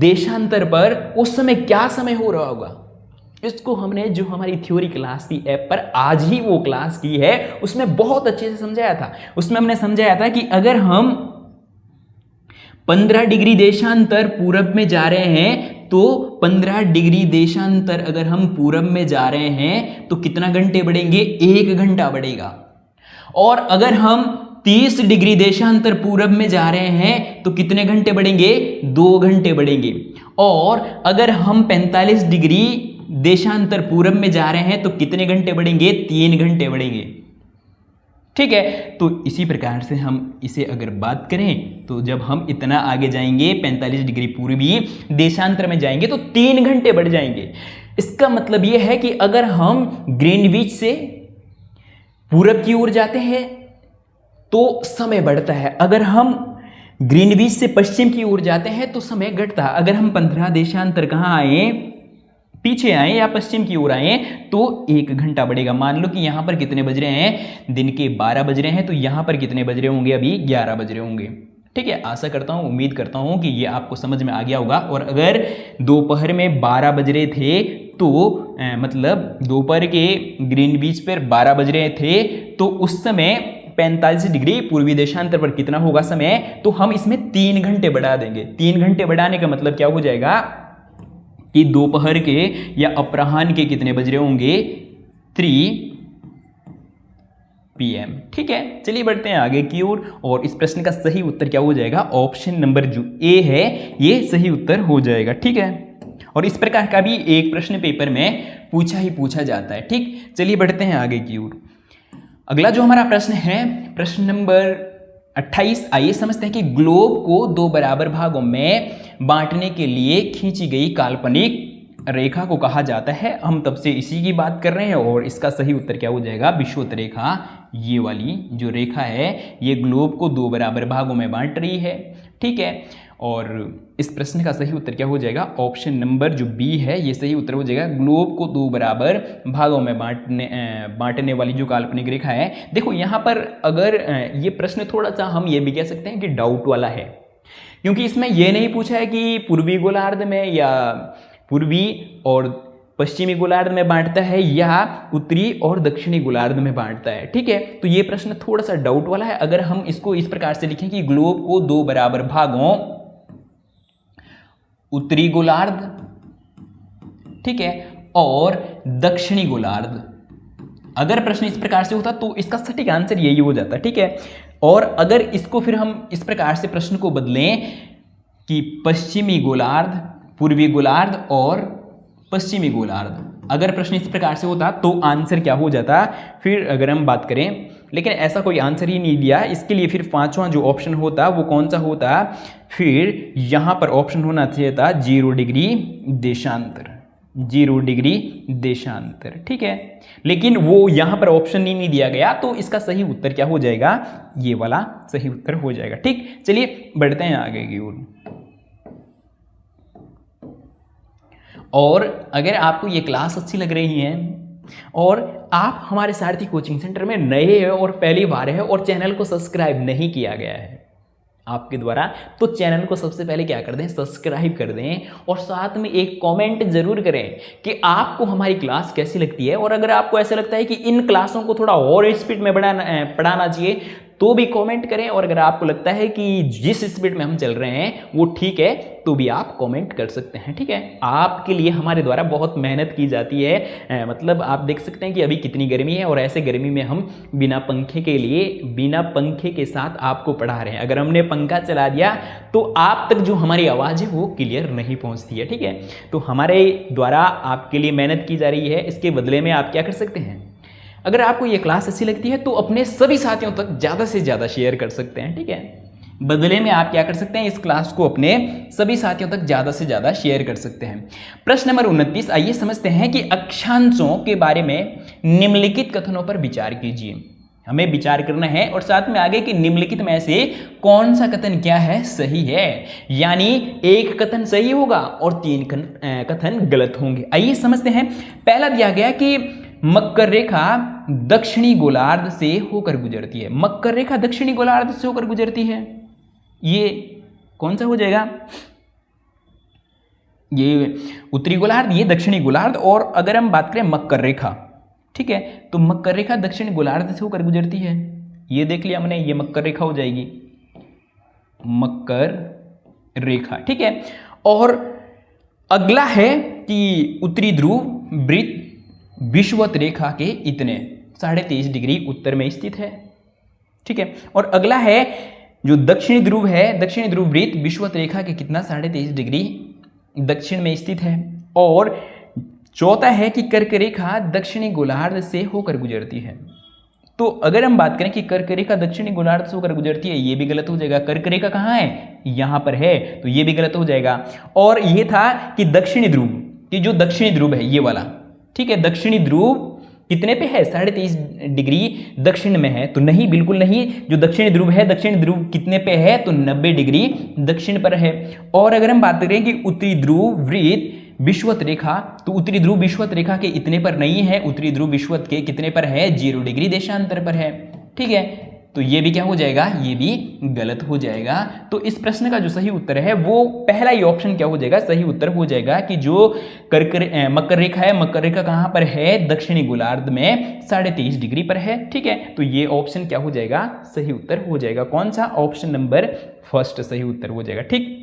देशांतर पर उस समय क्या समय हो रहा होगा। इसको हमने जो हमारी थ्योरी क्लास की ऐप पर आज ही वो क्लास की है उसमें बहुत अच्छे से समझाया था। उसमें हमने समझाया था कि अगर हम 15 डिग्री देशांतर पूरब में जा रहे हैं तो 15 डिग्री देशांतर अगर हम पूरब में जा रहे हैं तो कितना घंटे बढ़ेंगे, 1 घंटा बढ़ेगा। और अगर हम 30 डिग्री देशांतर पूरब में जा रहे हैं तो कितने घंटे बढ़ेंगे, 2 घंटे बढ़ेंगे। और अगर हम 45 डिग्री देशांतर पूरब में जा रहे हैं तो कितने घंटे बढ़ेंगे, 3 घंटे बढ़ेंगे। ठीक है, तो इसी प्रकार से हम इसे अगर बात करें तो जब हम इतना आगे जाएंगे 45 डिग्री पूर्वी देशांतर में जाएंगे तो 3 घंटे बढ़ जाएंगे। इसका मतलब यह है कि अगर हम ग्रीनविच से पूरब की ओर जाते हैं तो समय बढ़ता है, अगर हम ग्रीनविच से पश्चिम की ओर जाते हैं तो समय घटता है। अगर हम 15 देशांतर कहाँ आए, पीछे आए या पश्चिम की ओर आए तो 1 घंटा बढ़ेगा। मान लो कि यहां पर कितने बज रहे हैं, दिन के 12 बज रहे हैं, तो यहां पर कितने बज रहे होंगे, अभी 11 बज रहे होंगे। ठीक है, आशा करता हूं, उम्मीद करता हूं कि ये आपको समझ में आ गया होगा। और अगर दोपहर में 12 बज रहे थे तो मतलब दोपहर के ग्रीनविच पर 12 बज रहे थे तो उस समय 45 डिग्री पूर्वी देशांतर पर कितना होगा समय, तो हम इसमें 3 घंटे बढ़ा देंगे। 3 घंटे बढ़ाने का मतलब क्या हो जाएगा कि दोपहर के या अपराह्न के कितने बज रहे होंगे, 3 PM। ठीक है, चलिए बढ़ते हैं आगे की ओर। और इस प्रश्न का सही उत्तर क्या हो जाएगा, ऑप्शन नंबर जो ए है ये सही उत्तर हो जाएगा। ठीक है, और इस प्रकार का भी एक प्रश्न पेपर में पूछा जाता है। ठीक, चलिए बढ़ते हैं आगे की ओर। अगला जो हमारा प्रश्न है प्रश्न नंबर 28। आइए समझते हैं कि ग्लोब को 2 बराबर भागों में बांटने के लिए खींची गई काल्पनिक रेखा को कहा जाता है। हम तब से इसी की बात कर रहे हैं और इसका सही उत्तर क्या हो जाएगा, विषुवत रेखा। ये वाली जो रेखा है ये ग्लोब को 2 बराबर भागों में बांट रही है। ठीक है, और इस प्रश्न का सही उत्तर क्या हो जाएगा, ऑप्शन नंबर जो बी है ये सही उत्तर हो जाएगा। ग्लोब को 2 बराबर भागों में बांटने वाली जो काल्पनिक रेखा है। देखो यहाँ पर अगर ये प्रश्न थोड़ा सा हम ये भी कह सकते हैं कि डाउट वाला है, क्योंकि इसमें यह नहीं पूछा है कि पूर्वी गोलार्ध में या पूर्वी और पश्चिमी गोलार्ध में बांटता है या उत्तरी और दक्षिणी गोलार्ध में बांटता है। ठीक है, तो ये प्रश्न थोड़ा सा डाउट वाला है। अगर हम इसको इस प्रकार से लिखें कि ग्लोब को 2 बराबर भागों, उत्तरी गोलार्ध, ठीक है, और दक्षिणी गोलार्ध, अगर प्रश्न इस प्रकार से होता तो इसका सटीक आंसर यही हो जाता। ठीक है, और अगर इसको फिर हम इस प्रकार से प्रश्न को बदलें कि पश्चिमी गोलार्ध, पूर्वी गोलार्ध और पश्चिमी गोलार्ध, अगर प्रश्न इस प्रकार से होता तो आंसर क्या हो जाता फिर अगर हम बात करें, लेकिन ऐसा कोई आंसर ही नहीं दिया। इसके लिए फिर 5वां जो ऑप्शन होता वो कौन सा होता, फिर यहाँ पर ऑप्शन होना चाहिए था 0 डिग्री देशांतर, 0 डिग्री देशांतर। ठीक है, लेकिन वो यहाँ पर ऑप्शन ही नहीं दिया गया तो इसका सही उत्तर क्या हो जाएगा, ये वाला सही उत्तर हो जाएगा। ठीक, चलिए बढ़ते हैं आगे की ओर। और अगर आपको ये क्लास अच्छी लग रही है और आप हमारे सारथी कोचिंग सेंटर में नए हैं और पहली बार है और चैनल को सब्सक्राइब नहीं किया गया है, आपके द्वारा, तो चैनल को सबसे पहले क्या कर दें, सब्सक्राइब कर दें और साथ में एक कमेंट जरूर करें कि आपको हमारी क्लास कैसी लगती है। और अगर आपको ऐसा लगता है कि इन क्लासों को थोड़ा और स्पीड में पढ़ाना चाहिए तो भी कमेंट करें, और अगर आपको लगता है कि जिस स्पीड में हम चल रहे हैं वो ठीक है तो भी आप कमेंट कर सकते हैं। ठीक है, आपके लिए हमारे द्वारा बहुत मेहनत की जाती है। मतलब आप देख सकते हैं कि अभी कितनी गर्मी है और ऐसे गर्मी में हम बिना पंखे के लिए, बिना पंखे के साथ आपको पढ़ा रहे हैं। अगर हमने पंखा चला दिया तो आप तक जो हमारी आवाज़ है वो क्लियर नहीं पहुंचती है। ठीक है, तो हमारे द्वारा आपके लिए मेहनत की जा रही है, इसके बदले में आप क्या कर सकते हैं, अगर आपको ये क्लास अच्छी लगती है तो अपने सभी साथियों तक ज़्यादा से ज़्यादा शेयर कर सकते हैं। ठीक है, बदले में आप क्या कर सकते हैं, इस क्लास को अपने सभी साथियों तक ज़्यादा से ज़्यादा शेयर कर सकते हैं। प्रश्न नंबर 29, आइए समझते हैं कि अक्षांशों के बारे में निम्नलिखित कथनों पर विचार कीजिए। हमें विचार करना है और साथ में आगे कि निम्नलिखित में से कौन सा कथन क्या है, सही है, यानी एक कथन सही होगा और 3 कथन गलत होंगे। आइए समझते हैं। पहला दिया गया कि मकर रेखा दक्षिणी गोलार्ध से होकर गुजरती है। मकर रेखा दक्षिणी गोलार्ध से होकर गुजरती है, ये कौन सा हो जाएगा, ये उत्तरी गोलार्ध, ये दक्षिणी गोलार्ध। और अगर हम बात करें मकर रेखा, ठीक है, तो मकर रेखा दक्षिणी गोलार्ध से होकर गुजरती है, ये देख लिया हमने, ये मकर रेखा हो जाएगी, मकर रेखा। ठीक है, और अगला है कि उत्तरी ध्रुव वृत्त विषुवत रेखा के इतने 23.5 डिग्री उत्तर में स्थित है। ठीक है, और अगला है जो दक्षिणी ध्रुव है, दक्षिणी ध्रुव वृत्त विषुवत रेखा के कितना 23.5 डिग्री दक्षिण में स्थित है। और चौथा है कि कर्क रेखा दक्षिणी गोलार्ध से होकर गुजरती है। तो अगर हम बात करें कि कर्क रेखा दक्षिणी गोलार्ध से होकर गुजरती है, ये भी गलत हो जाएगा। कर्क रेखा कहाँ है, यहाँ पर है, तो ये भी गलत हो जाएगा। और ये था कि दक्षिणी ध्रुव, कि जो दक्षिणी ध्रुव है ये वाला, ठीक है, दक्षिणी ध्रुव कितने पे है, 23.5 डिग्री दक्षिण में है, तो नहीं, बिल्कुल नहीं। जो दक्षिणी ध्रुव है, दक्षिणी ध्रुव कितने पे है, तो 90 डिग्री दक्षिण पर है। और अगर हम बात करें कि उत्तरी ध्रुव वृत्त विषुवत रेखा, तो उत्तरी ध्रुव विषुवत रेखा के इतने पर नहीं है, उत्तरी ध्रुव विषुवत के कितने पर है, 0 डिग्री देशांतर पर है। ठीक है, तो ये भी क्या हो जाएगा, ये भी गलत हो जाएगा। तो इस प्रश्न का जो सही उत्तर है वो पहला ही ऑप्शन क्या हो जाएगा, सही उत्तर हो जाएगा कि जो मकर रेखा है, मकर रेखा कहाँ पर है, दक्षिणी गोलार्ध में 23.5 डिग्री पर है। ठीक है, तो ये ऑप्शन क्या हो जाएगा, सही उत्तर हो जाएगा। कौन सा, ऑप्शन नंबर फर्स्ट सही उत्तर हो जाएगा। ठीक,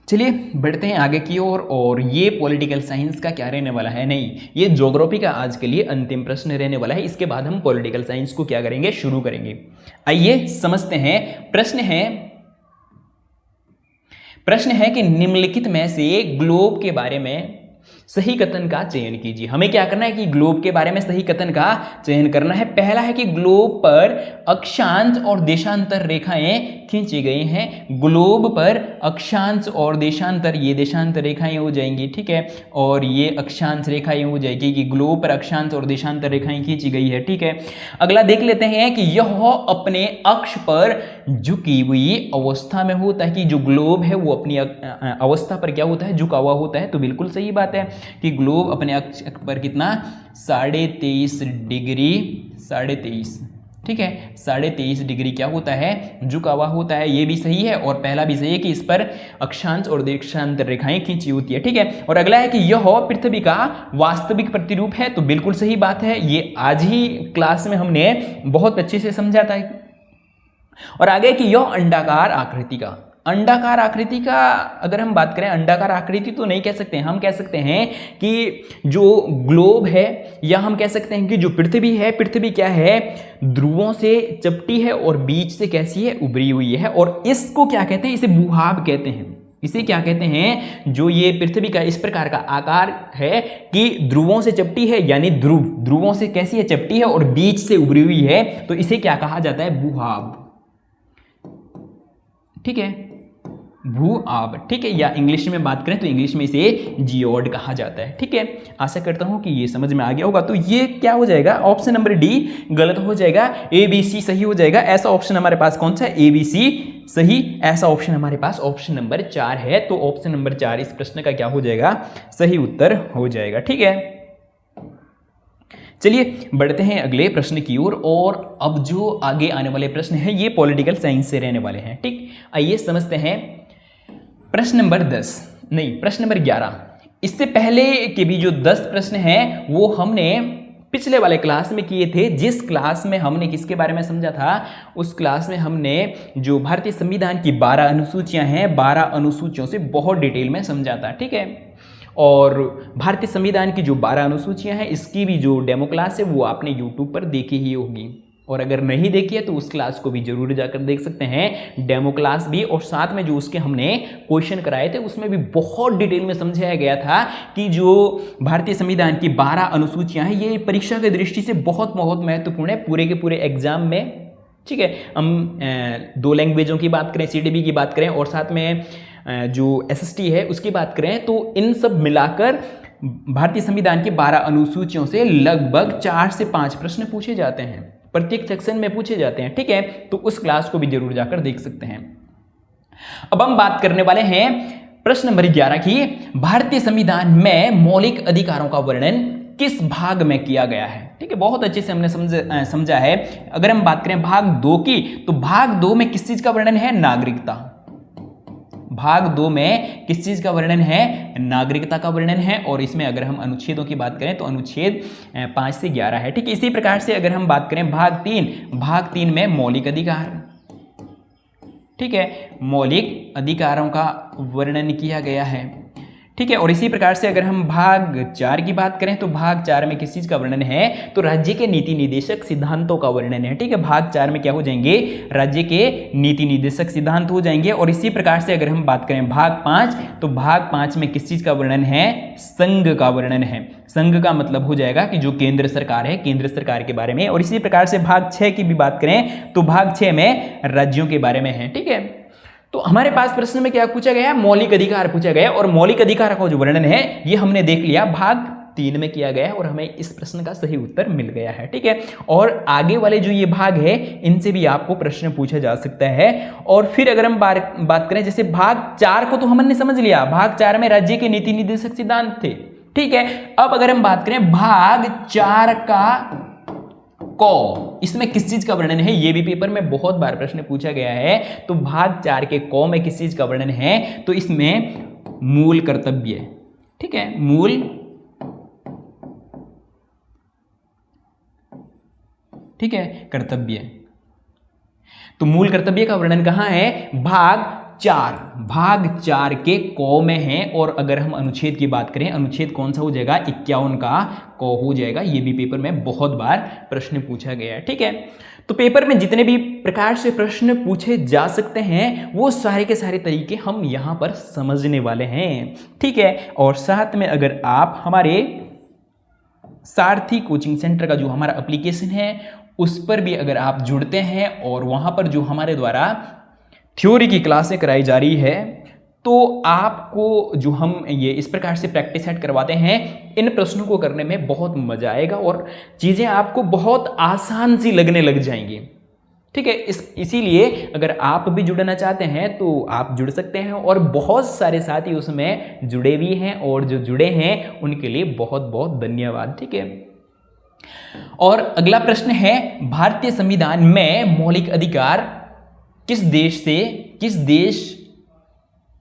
चलिए बढ़ते हैं आगे की ओर। और ये पॉलिटिकल साइंस का क्या रहने वाला है, नहीं, ये ज्योग्राफी का आज के लिए अंतिम प्रश्न रहने वाला है। इसके बाद हम पॉलिटिकल साइंस को क्या करेंगे, शुरू करेंगे। आइए समझते हैं। प्रश्न है कि निम्नलिखित में से ग्लोब के बारे में सही कथन का चयन कीजिए। हमें क्या करना है कि ग्लोब के बारे में सही कथन का चयन करना है। पहला है कि ग्लोब पर अक्षांश और देशांतर रेखाएं खींची गई हैं। ग्लोब पर अक्षांश और देशांतर, ये देशांतर रेखाएं हो जाएंगी। ठीक है, और ये अक्षांश रेखाएं हो जाएगी कि ग्लोब पर अक्षांश और देशांतर रेखाएं खींची गई है। ठीक है, अगला देख लेते हैं कि यह अपने अक्ष पर झुकी हुई अवस्था में होता है, कि जो ग्लोब है वो अपनी अवस्था पर क्या होता है, झुका हुआ होता है। तो बिल्कुल सही बात है कि ग्लोब अपने अक्ष पर कितना 23.5 डिग्री, 23.5, ठीक है, 23.5 डिग्री क्या होता है, झुका हुआ होता है। ये भी सही है और पहला भी सही है कि इस पर अक्षांश और देशांतर रेखाएं खींची होती है। ठीक है, और अगला है कि यह पृथ्वी का वास्तविक प्रतिरूप है। तो बिल्कुल सही बात है, ये आज ही क्लास में हमने बहुत अच्छे से समझा था। और आगे कि यह अंडाकार आकृति का, अंडाकार आकृति का अगर हम बात करें, अंडाकार आकृति तो नहीं कह सकते हैं, हम कह सकते हैं कि जो ग्लोब है, या हम कह सकते हैं कि जो पृथ्वी है, पृथ्वी क्या है, ध्रुवों से चपटी है और बीच से कैसी है, उभरी हुई है। और इसको क्या कहते हैं, इसे भूभाग कहते हैं। इसे क्या कहते हैं, जो ये पृथ्वी का इस प्रकार का आकार है कि ध्रुवों से चपटी है, यानी ध्रुवों से कैसी है, चपटी है और बीच से उभरी हुई है, तो इसे क्या कहा जाता है, भूभाग। ठीक है, भू-आभ। ठीक है, या इंग्लिश में बात करें तो इंग्लिश में इसे जियोड कहा जाता है। ठीक है, आशा करता हूं कि ये समझ में आ गया होगा। तो ये क्या हो जाएगा, ऑप्शन नंबर डी गलत हो जाएगा, ए बी सी सही हो जाएगा। ऐसा ऑप्शन हमारे पास कौन सा है, ए बी सी सही। ऐसा ऑप्शन हमारे पास ऑप्शन नंबर 4 है। तो ऑप्शन नंबर 4 इस प्रश्न का क्या हो जाएगा, सही उत्तर हो जाएगा। ठीक है, चलिए बढ़ते हैं अगले प्रश्न की ओर। और अब जो आगे आने वाले प्रश्न हैं ये पॉलिटिकल साइंस से रहने वाले हैं। ठीक, आइए समझते हैं प्रश्न नंबर 10 नहीं प्रश्न नंबर 11। इससे पहले के भी जो 10 प्रश्न हैं वो हमने पिछले वाले क्लास में किए थे। जिस क्लास में हमने किसके बारे में समझा था, उस क्लास में हमने जो भारतीय संविधान की 12 अनुसूचियां हैं 12 अनुसूचियों से बहुत डिटेल में समझा था। ठीक है, और भारतीय संविधान की जो 12 अनुसूचियां हैं इसकी भी जो डेमो क्लास है वो आपने यूट्यूब पर देखी ही होगी, और अगर नहीं देखी है तो उस क्लास को भी जरूर जाकर देख सकते हैं, डेमो क्लास भी। और साथ में जो उसके हमने क्वेश्चन कराए थे उसमें भी बहुत डिटेल में समझाया गया था कि जो भारतीय संविधान की 12 अनुसूचियां हैं ये परीक्षा की दृष्टि से बहुत बहुत महत्वपूर्ण है पूरे के पूरे एग्जाम में। ठीक है, हम 2 लैंग्वेजों की बात करें, CTB की बात करें और साथ में जो SST है उसकी बात करें, तो इन सब मिलाकर भारतीय संविधान की 12 अनुसूचियों से लगभग 4 से 5 प्रश्न पूछे जाते हैं, प्रत्येक सेक्शन में पूछे जाते हैं। ठीक है, तो उस क्लास को भी जरूर जाकर देख सकते हैं। अब हम बात करने वाले हैं प्रश्न नंबर 11 की। भारतीय संविधान में मौलिक अधिकारों का वर्णन किस भाग में किया गया है? ठीक है, बहुत अच्छे से हमने समझा है। अगर हम बात करें भाग 2 की, तो भाग 2 में किस चीज का वर्णन है? नागरिकता। भाग 2 में किस चीज का वर्णन है? नागरिकता का वर्णन है। और इसमें अगर हम अनुच्छेदों की बात करें तो अनुच्छेद 5 से 11 है। ठीक है, इसी प्रकार से अगर हम बात करें भाग 3 में मौलिक अधिकार। ठीक है, मौलिक अधिकारों का वर्णन किया गया है। ठीक है, और इसी प्रकार से अगर हम भाग 4 की बात करें तो भाग 4 में किस चीज का वर्णन है? तो राज्य के नीति निर्देशक सिद्धांतों का वर्णन है। ठीक है, भाग 4 में क्या हो जाएंगे? राज्य के नीति निर्देशक सिद्धांत हो जाएंगे। और इसी प्रकार से अगर हम बात करें भाग 5, तो भाग 5 में किस चीज का वर्णन है? संघ का वर्णन है। संघ का मतलब हो जाएगा कि जो केंद्र सरकार है, केंद्र सरकार के बारे में। और इसी प्रकार से भाग 6 की भी बात करें तो भाग 6 में राज्यों के बारे में है। ठीक है, तो हमारे पास प्रश्न में क्या पूछा गया? मौलिक अधिकार पूछा गया, और मौलिक अधिकार का जो वर्णन है ये हमने देख लिया भाग 3 में किया गया है, और हमें इस प्रश्न का सही उत्तर मिल गया है। ठीक है, और आगे वाले जो ये भाग है इनसे भी आपको प्रश्न पूछा जा सकता है। और फिर अगर हम बात करें, जैसे भाग 4 को तो हमने समझ लिया, भाग 4 में राज्य के नीति निर्देशक सिद्धांत थे। ठीक है, अब अगर हम बात करें भाग 4 का क, इसमें किस चीज का वर्णन है? ये भी पेपर में बहुत बार प्रश्न पूछा गया है। तो भाग 4 के क में किस चीज का वर्णन है? तो इसमें मूल कर्तव्य। ठीक है, मूल ठीक है कर्तव्य। तो मूल कर्तव्य का वर्णन कहां है? भाग 4 के क में है। और अगर हम अनुच्छेद की बात करें, अनुच्छेद कौन सा हो जाएगा? 51 का क हो जाएगा। ये भी पेपर में बहुत बार प्रश्न पूछा गया है। ठीक है, तो पेपर में जितने भी प्रकार से प्रश्न पूछे जा सकते हैं वो सारे के सारे तरीके हम यहां पर समझने वाले हैं। ठीक है, और साथ में अगर आप हमारे सारथी कोचिंग सेंटर का जो हमारा एप्लीकेशन है उस पर भी अगर आप जुड़ते हैं और वहां पर जो हमारे द्वारा थ्योरी की क्लासें कराई जा रही है, तो आपको जो हम ये इस प्रकार से प्रैक्टिस सेट करवाते हैं, इन प्रश्नों को करने में बहुत मजा आएगा और चीज़ें आपको बहुत आसान सी लगने लग जाएंगी। ठीक है, इसीलिए अगर आप भी जुड़ना चाहते हैं तो आप जुड़ सकते हैं, और बहुत सारे साथी उसमें जुड़े भी हैं, और जो जुड़े हैं उनके लिए बहुत बहुत धन्यवाद। ठीक है, और अगला प्रश्न है, भारतीय संविधान में मौलिक अधिकार किस देश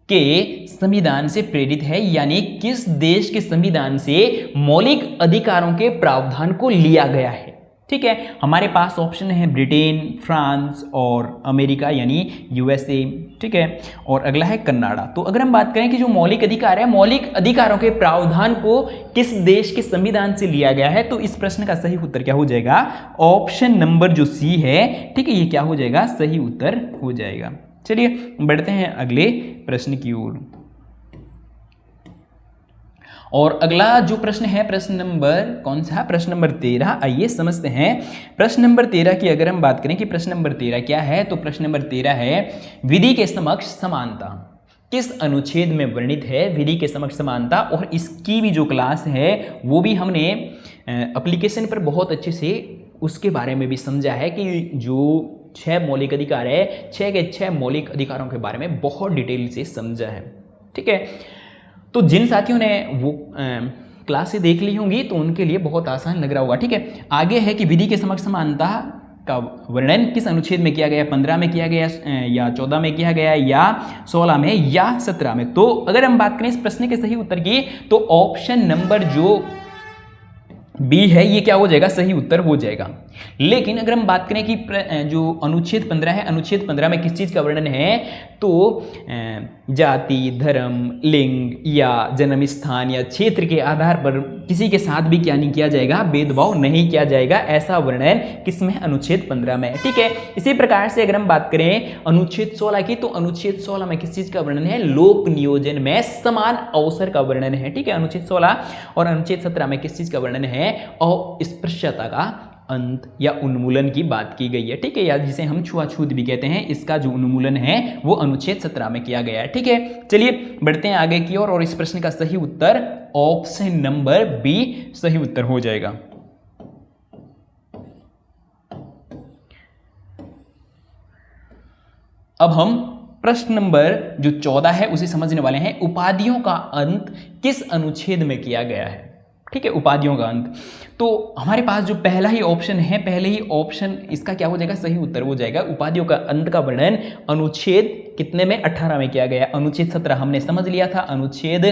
के संविधान से प्रेरित है? यानी किस देश के संविधान से मौलिक अधिकारों के प्रावधान को लिया गया है? ठीक है, हमारे पास ऑप्शन है ब्रिटेन, फ्रांस और अमेरिका यानी USA। ठीक है, और अगला है कनाडा। तो अगर हम बात करें कि जो मौलिक अधिकार है, मौलिक अधिकारों के प्रावधान को किस देश के संविधान से लिया गया है, तो इस प्रश्न का सही उत्तर क्या हो जाएगा? ऑप्शन नंबर जो C है। ठीक है, ये क्या हो जाएगा? सही उत्तर हो जाएगा। चलिए बढ़ते हैं अगले प्रश्न की ओर। और अगला जो प्रश्न है, प्रश्न नंबर कौन सा? प्रश्न नंबर 13। आइए समझते हैं प्रश्न नंबर 13 की। अगर हम बात करें कि प्रश्न नंबर 13 क्या है, तो प्रश्न नंबर 13 है, विधि के समक्ष समानता किस अनुच्छेद में वर्णित है? विधि के समक्ष समानता, और इसकी भी जो क्लास है वो भी हमने एप्लीकेशन पर बहुत अच्छे से उसके बारे में भी समझा है कि जो 6 मौलिक अधिकार है, 6 के 6 मौलिक अधिकारों के बारे में बहुत डिटेल से समझा है। ठीक है, तो जिन साथियों ने वो क्लास से देख ली होंगी तो उनके लिए बहुत आसान लग रहा होगा। ठीक है, आगे है कि विधि के समक्ष समानता का वर्णन किस अनुच्छेद में किया गया, 15 में किया गया या 14 में किया गया या 16 में या 17 में। तो अगर हम बात करें इस प्रश्न के सही उत्तर की तो ऑप्शन नंबर जो बी है ये क्या हो जाएगा, सही उत्तर हो जाएगा। लेकिन अगर हम बात करें कि जो अनुच्छेद 15 है, अनुच्छेद 15 में किस चीज़ का वर्णन है, तो जाति, धर्म, लिंग या जन्म स्थान या क्षेत्र के आधार पर किसी के साथ भी क्या नहीं किया जाएगा, भेदभाव नहीं किया जाएगा, ऐसा वर्णन किसमें, अनुच्छेद 15 में। ठीक है, इसी प्रकार से अगर हम बात करें अनुच्छेद 16 की, तो अनुच्छेद 16 में किस चीज़ का वर्णन है, लोक नियोजन में समान अवसर का वर्णन है। ठीक है, अनुच्छेद 16 और अनुच्छेद 17 में किस चीज़ का वर्णन है, अस्पृश्यता का अंत या उन्मूलन की बात की गई है। ठीक है, या जिसे हम छुआछूत भी कहते हैं, इसका जो उन्मूलन है वो अनुच्छेद 17 में किया गया है। ठीक है, चलिए बढ़ते हैं आगे की ओर और इस प्रश्न का सही उत्तर ऑप्शन नंबर बी सही उत्तर हो जाएगा। अब हम प्रश्न नंबर जो 14 है उसे समझने वाले हैं। उपाधियों का अंत किस अनुच्छेद में किया गया है। ठीक है, उपाधियों का अंत, तो हमारे पास जो पहला ही ऑप्शन है, पहले ही ऑप्शन इसका क्या हो जाएगा, सही उत्तर हो जाएगा। उपाधियों का अंत का वर्णन अनुच्छेद कितने में, 18 में किया गया। अनुच्छेद 17 हमने समझ लिया था, अनुच्छेद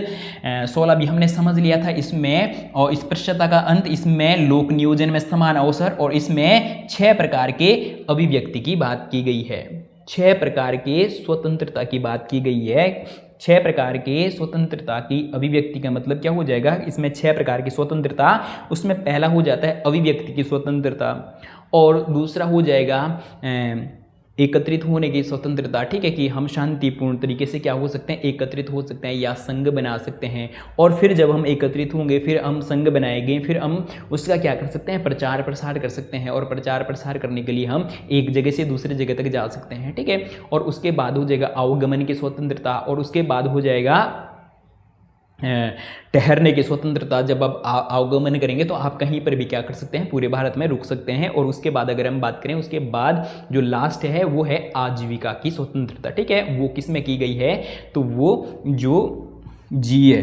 16 भी हमने समझ लिया था इसमें, और स्पृश्यता का अंत इसमें, लोक नियोजन में समान अवसर, और इसमें 6 प्रकार के अभिव्यक्ति की बात की गई है, 6 प्रकार के स्वतंत्रता की बात की गई है। 6 प्रकार के स्वतंत्रता की अभिव्यक्ति का मतलब क्या हो जाएगा, इसमें 6 प्रकार की स्वतंत्रता, उसमें पहला हो जाता है अभिव्यक्ति की स्वतंत्रता, और दूसरा हो जाएगा एकत्रित होने की स्वतंत्रता। ठीक है, कि हम शांतिपूर्ण तरीके से क्या हो सकते हैं, एकत्रित हो सकते हैं या संघ बना सकते हैं, और फिर जब हम एकत्रित होंगे फिर हम संघ बनाएंगे, फिर हम उसका क्या कर सकते हैं, प्रचार प्रसार कर सकते हैं, और प्रचार प्रसार करने के लिए हम एक जगह से दूसरी जगह तक जा सकते हैं। ठीक है, और उसके बाद हो जाएगा आवागमन की स्वतंत्रता, और उसके बाद हो जाएगा ठहरने की स्वतंत्रता। जब आप आवागमन करेंगे तो आप कहीं पर भी क्या कर सकते हैं, पूरे भारत में रुक सकते हैं। और उसके बाद अगर हम बात करें, उसके बाद जो लास्ट है वो है आजीविका की स्वतंत्रता। ठीक है, वो किस में की गई है, तो वो जो जी है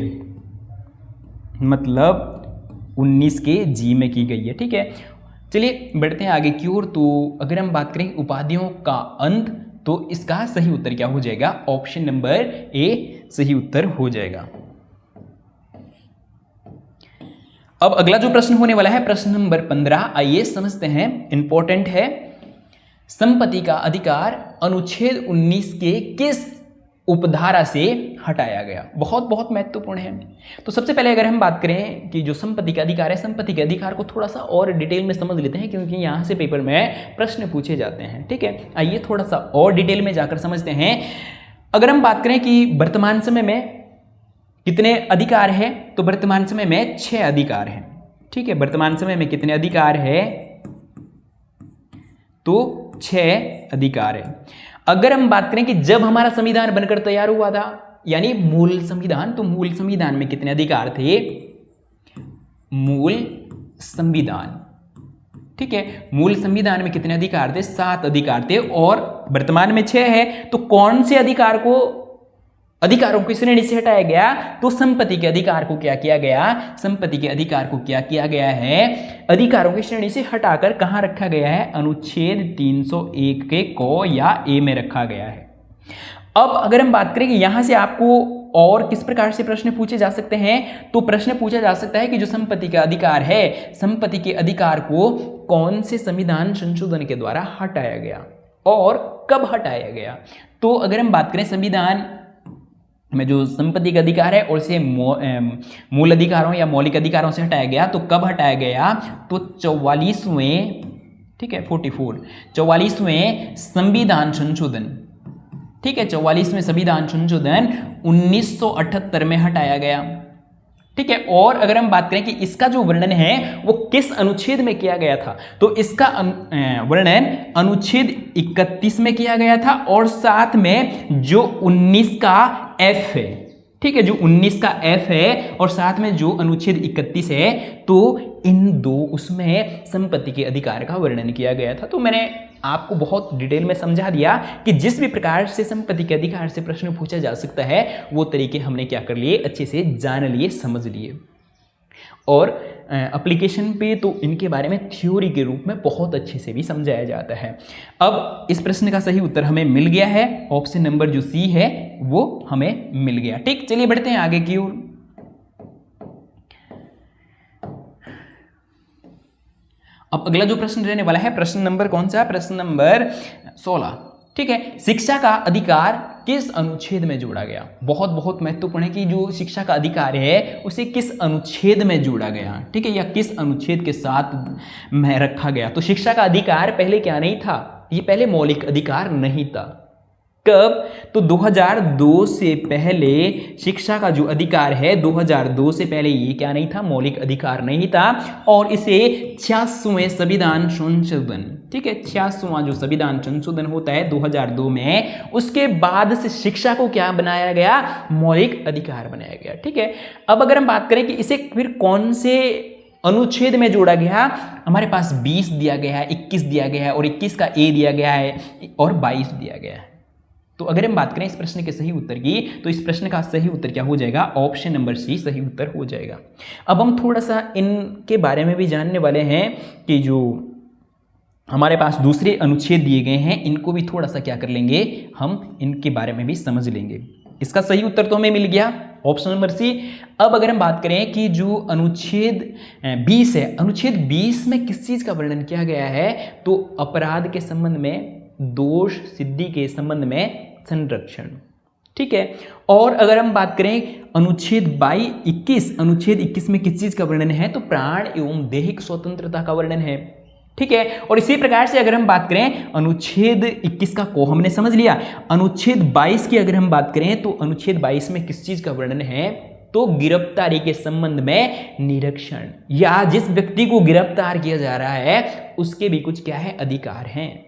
मतलब 19 के जी में की गई है। ठीक है, चलिए बढ़ते हैं आगे की ओर। तो अगर हम बात करें उपाधियों का अंत, तो इसका सही उत्तर क्या हो जाएगा, ऑप्शन नंबर ए सही उत्तर हो जाएगा। अब अगला जो प्रश्न होने वाला है, प्रश्न नंबर 15, आइए समझते हैं, इंपॉर्टेंट है। संपत्ति का अधिकार अनुच्छेद 19 के किस उपधारा से हटाया गया, बहुत बहुत महत्वपूर्ण है। तो सबसे पहले अगर हम बात करें कि जो संपत्ति का अधिकार है, संपत्ति के अधिकार को थोड़ा सा और डिटेल में समझ लेते हैं, क्योंकि यहाँ से पेपर में प्रश्न पूछे जाते हैं। ठीक है, आइए थोड़ा सा और डिटेल में जाकर समझते हैं। अगर हम बात करें कि वर्तमान समय में कितने अधिकार है, तो वर्तमान समय में 6 अधिकार हैं। ठीक है, वर्तमान समय में कितने अधिकार है, तो 6 अधिकार है। अगर हम बात करें कि जब हमारा संविधान बनकर तैयार हुआ था, यानी मूल संविधान, तो मूल संविधान में कितने अधिकार थे, मूल संविधान। ठीक है, मूल संविधान में कितने अधिकार थे, 7 अधिकार थे, और वर्तमान में 6 है। तो कौन से अधिकारों की श्रेणी से हटाया गया, तो संपत्ति के अधिकार को क्या किया गया, संपत्ति के अधिकार को क्या किया गया है, अधिकारों की श्रेणी से हटाकर कहां रखा गया है, अनुच्छेद 301 के क या ए में रखा गया है। अब अगर हम बात करें कि यहां से आपको और किस प्रकार से प्रश्न पूछे जा सकते हैं, तो प्रश्न पूछा जा सकता है कि जो संपत्ति का अधिकार है, संपत्ति के अधिकार को कौन से संविधान संशोधन के द्वारा हटाया गया और कब हटाया गया। तो अगर हम बात करें संविधान में जो संपत्ति का अधिकार है और इसे मूल अधिकारों या मौलिक अधिकारों से हटाया गया, तो कब हटाया गया, तो 44वें, ठीक है 44वें संविधान संशोधन, ठीक है 44वें संविधान संशोधन 1978 में हटाया गया। ठीक है, और अगर हम बात करें कि इसका जो वर्णन है वो किस अनुच्छेद में किया गया था, तो इसका वर्णन अनुच्छेद 31 में किया गया था, और साथ में जो 19 का एफ है, ठीक है जो 19 का एफ है और साथ में जो अनुच्छेद 31 है, तो इन दो उसमें संपत्ति के अधिकार का वर्णन किया गया था। तो मैंने आपको बहुत डिटेल में समझा दिया कि जिस भी प्रकार से संपत्ति के अधिकार से प्रश्न पूछा जा सकता है वो तरीके हमने क्या कर लिए, अच्छे से जान लिए, समझ लिए। और एप्लीकेशन पे तो इनके बारे में थ्योरी के रूप में बहुत अच्छे से भी समझाया जाता है। अब इस प्रश्न का सही उत्तर हमें मिल गया है, ऑप्शन नंबर जो सी है वो हमें मिल गया। ठीक, चलिए बढ़ते हैं आगे की ओर। अब अगला जो प्रश्न रहने वाला है, प्रश्न नंबर कौन सा है, प्रश्न नंबर 16। ठीक है, शिक्षा का अधिकार किस अनुच्छेद में जोड़ा गया। बहुत बहुत महत्वपूर्ण है कि जो शिक्षा का अधिकार है उसे किस अनुच्छेद में जोड़ा गया, ठीक है, या किस अनुच्छेद के साथ में रखा गया। तो शिक्षा का अधिकार पहले क्या नहीं था, ये पहले मौलिक अधिकार नहीं था। कब, तो 2002 से पहले शिक्षा का जो अधिकार है, 2002 से पहले ये क्या नहीं था, मौलिक अधिकार नहीं था। और इसे 86वें संविधान संशोधन, ठीक है, 86वां जो संविधान संशोधन होता है 2002 में, उसके बाद से शिक्षा को क्या बनाया गया, मौलिक अधिकार बनाया गया। ठीक है, अब अगर हम बात करें कि इसे फिर कौन से अनुच्छेद में जोड़ा गया, हमारे पास 20 दिया गया है, 21 दिया गया है और 21 का ए दिया गया है और 22 दिया गया है। तो अगर हम बात करें इस प्रश्न के सही उत्तर की, तो इस प्रश्न का सही उत्तर क्या हो जाएगा, ऑप्शन नंबर सी सही उत्तर हो जाएगा। अब हम थोड़ा सा इनके बारे में भी जानने वाले हैं कि जो हमारे पास दूसरे अनुच्छेद दिए गए हैं, इनको भी थोड़ा सा क्या कर लेंगे, हम इनके बारे में भी समझ लेंगे। इसका सही उत्तर तो हमें मिल गया, ऑप्शन नंबर सी। अब अगर हम बात करें कि जो अनुच्छेद 20 है, अनुच्छेद 20 में किस चीज़ का वर्णन किया गया है, तो अपराध के संबंध में, दोष सिद्धि के संबंध में संरक्षण। ठीक है, और अगर हम बात करें अनुच्छेद 21, अनुच्छेद 21 में किस चीज का वर्णन है, तो प्राण एवं दैहिक स्वतंत्रता का वर्णन है। ठीक है, और इसी प्रकार से अगर हम बात करें अनुच्छेद 21 का को हमने समझ लिया, अनुच्छेद 22 की अगर हम बात करें तो अनुच्छेद 22 में किस चीज का वर्णन है, तो गिरफ्तारी के संबंध में निरीक्षण, या जिस व्यक्ति को गिरफ्तार किया जा रहा है उसके भी कुछ क्या है, अधिकार हैं।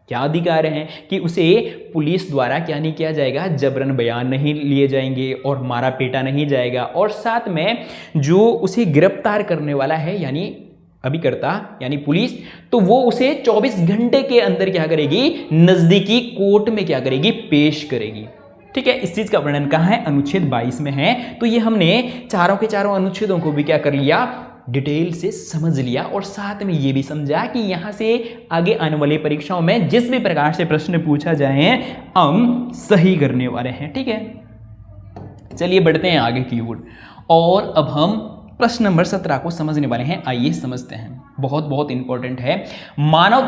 क्या अधिकार हैं कि उसे पुलिस द्वारा क्या नहीं किया जाएगा, जबरन बयान नहीं लिए जाएंगे और मारा पीटा नहीं जाएगा, और साथ में जो उसे गिरफ्तार करने वाला है यानी अभिकर्ता यानी पुलिस, तो वो उसे 24 घंटे के अंदर क्या करेगी, नजदीकी कोर्ट में क्या करेगी, पेश करेगी। ठीक है, इस चीज का वर्णन कहाँ है, अनुच्छेद 22 में है। तो ये हमने चारों के चारों अनुच्छेदों को भी क्या कर लिया, डिटेल से समझ लिया, और साथ में ये भी समझा कि यहां से आगे आने वाली परीक्षाओं में जिस भी प्रकार से प्रश्न पूछा जाए हम सही करने वाले हैं। ठीक है, चलिए बढ़ते हैं आगे की ओर, और अब हम प्रश्न नंबर 17 को समझने वाले हैं। आइए समझते हैं, बहुत बहुत इंपॉर्टेंट है। मानव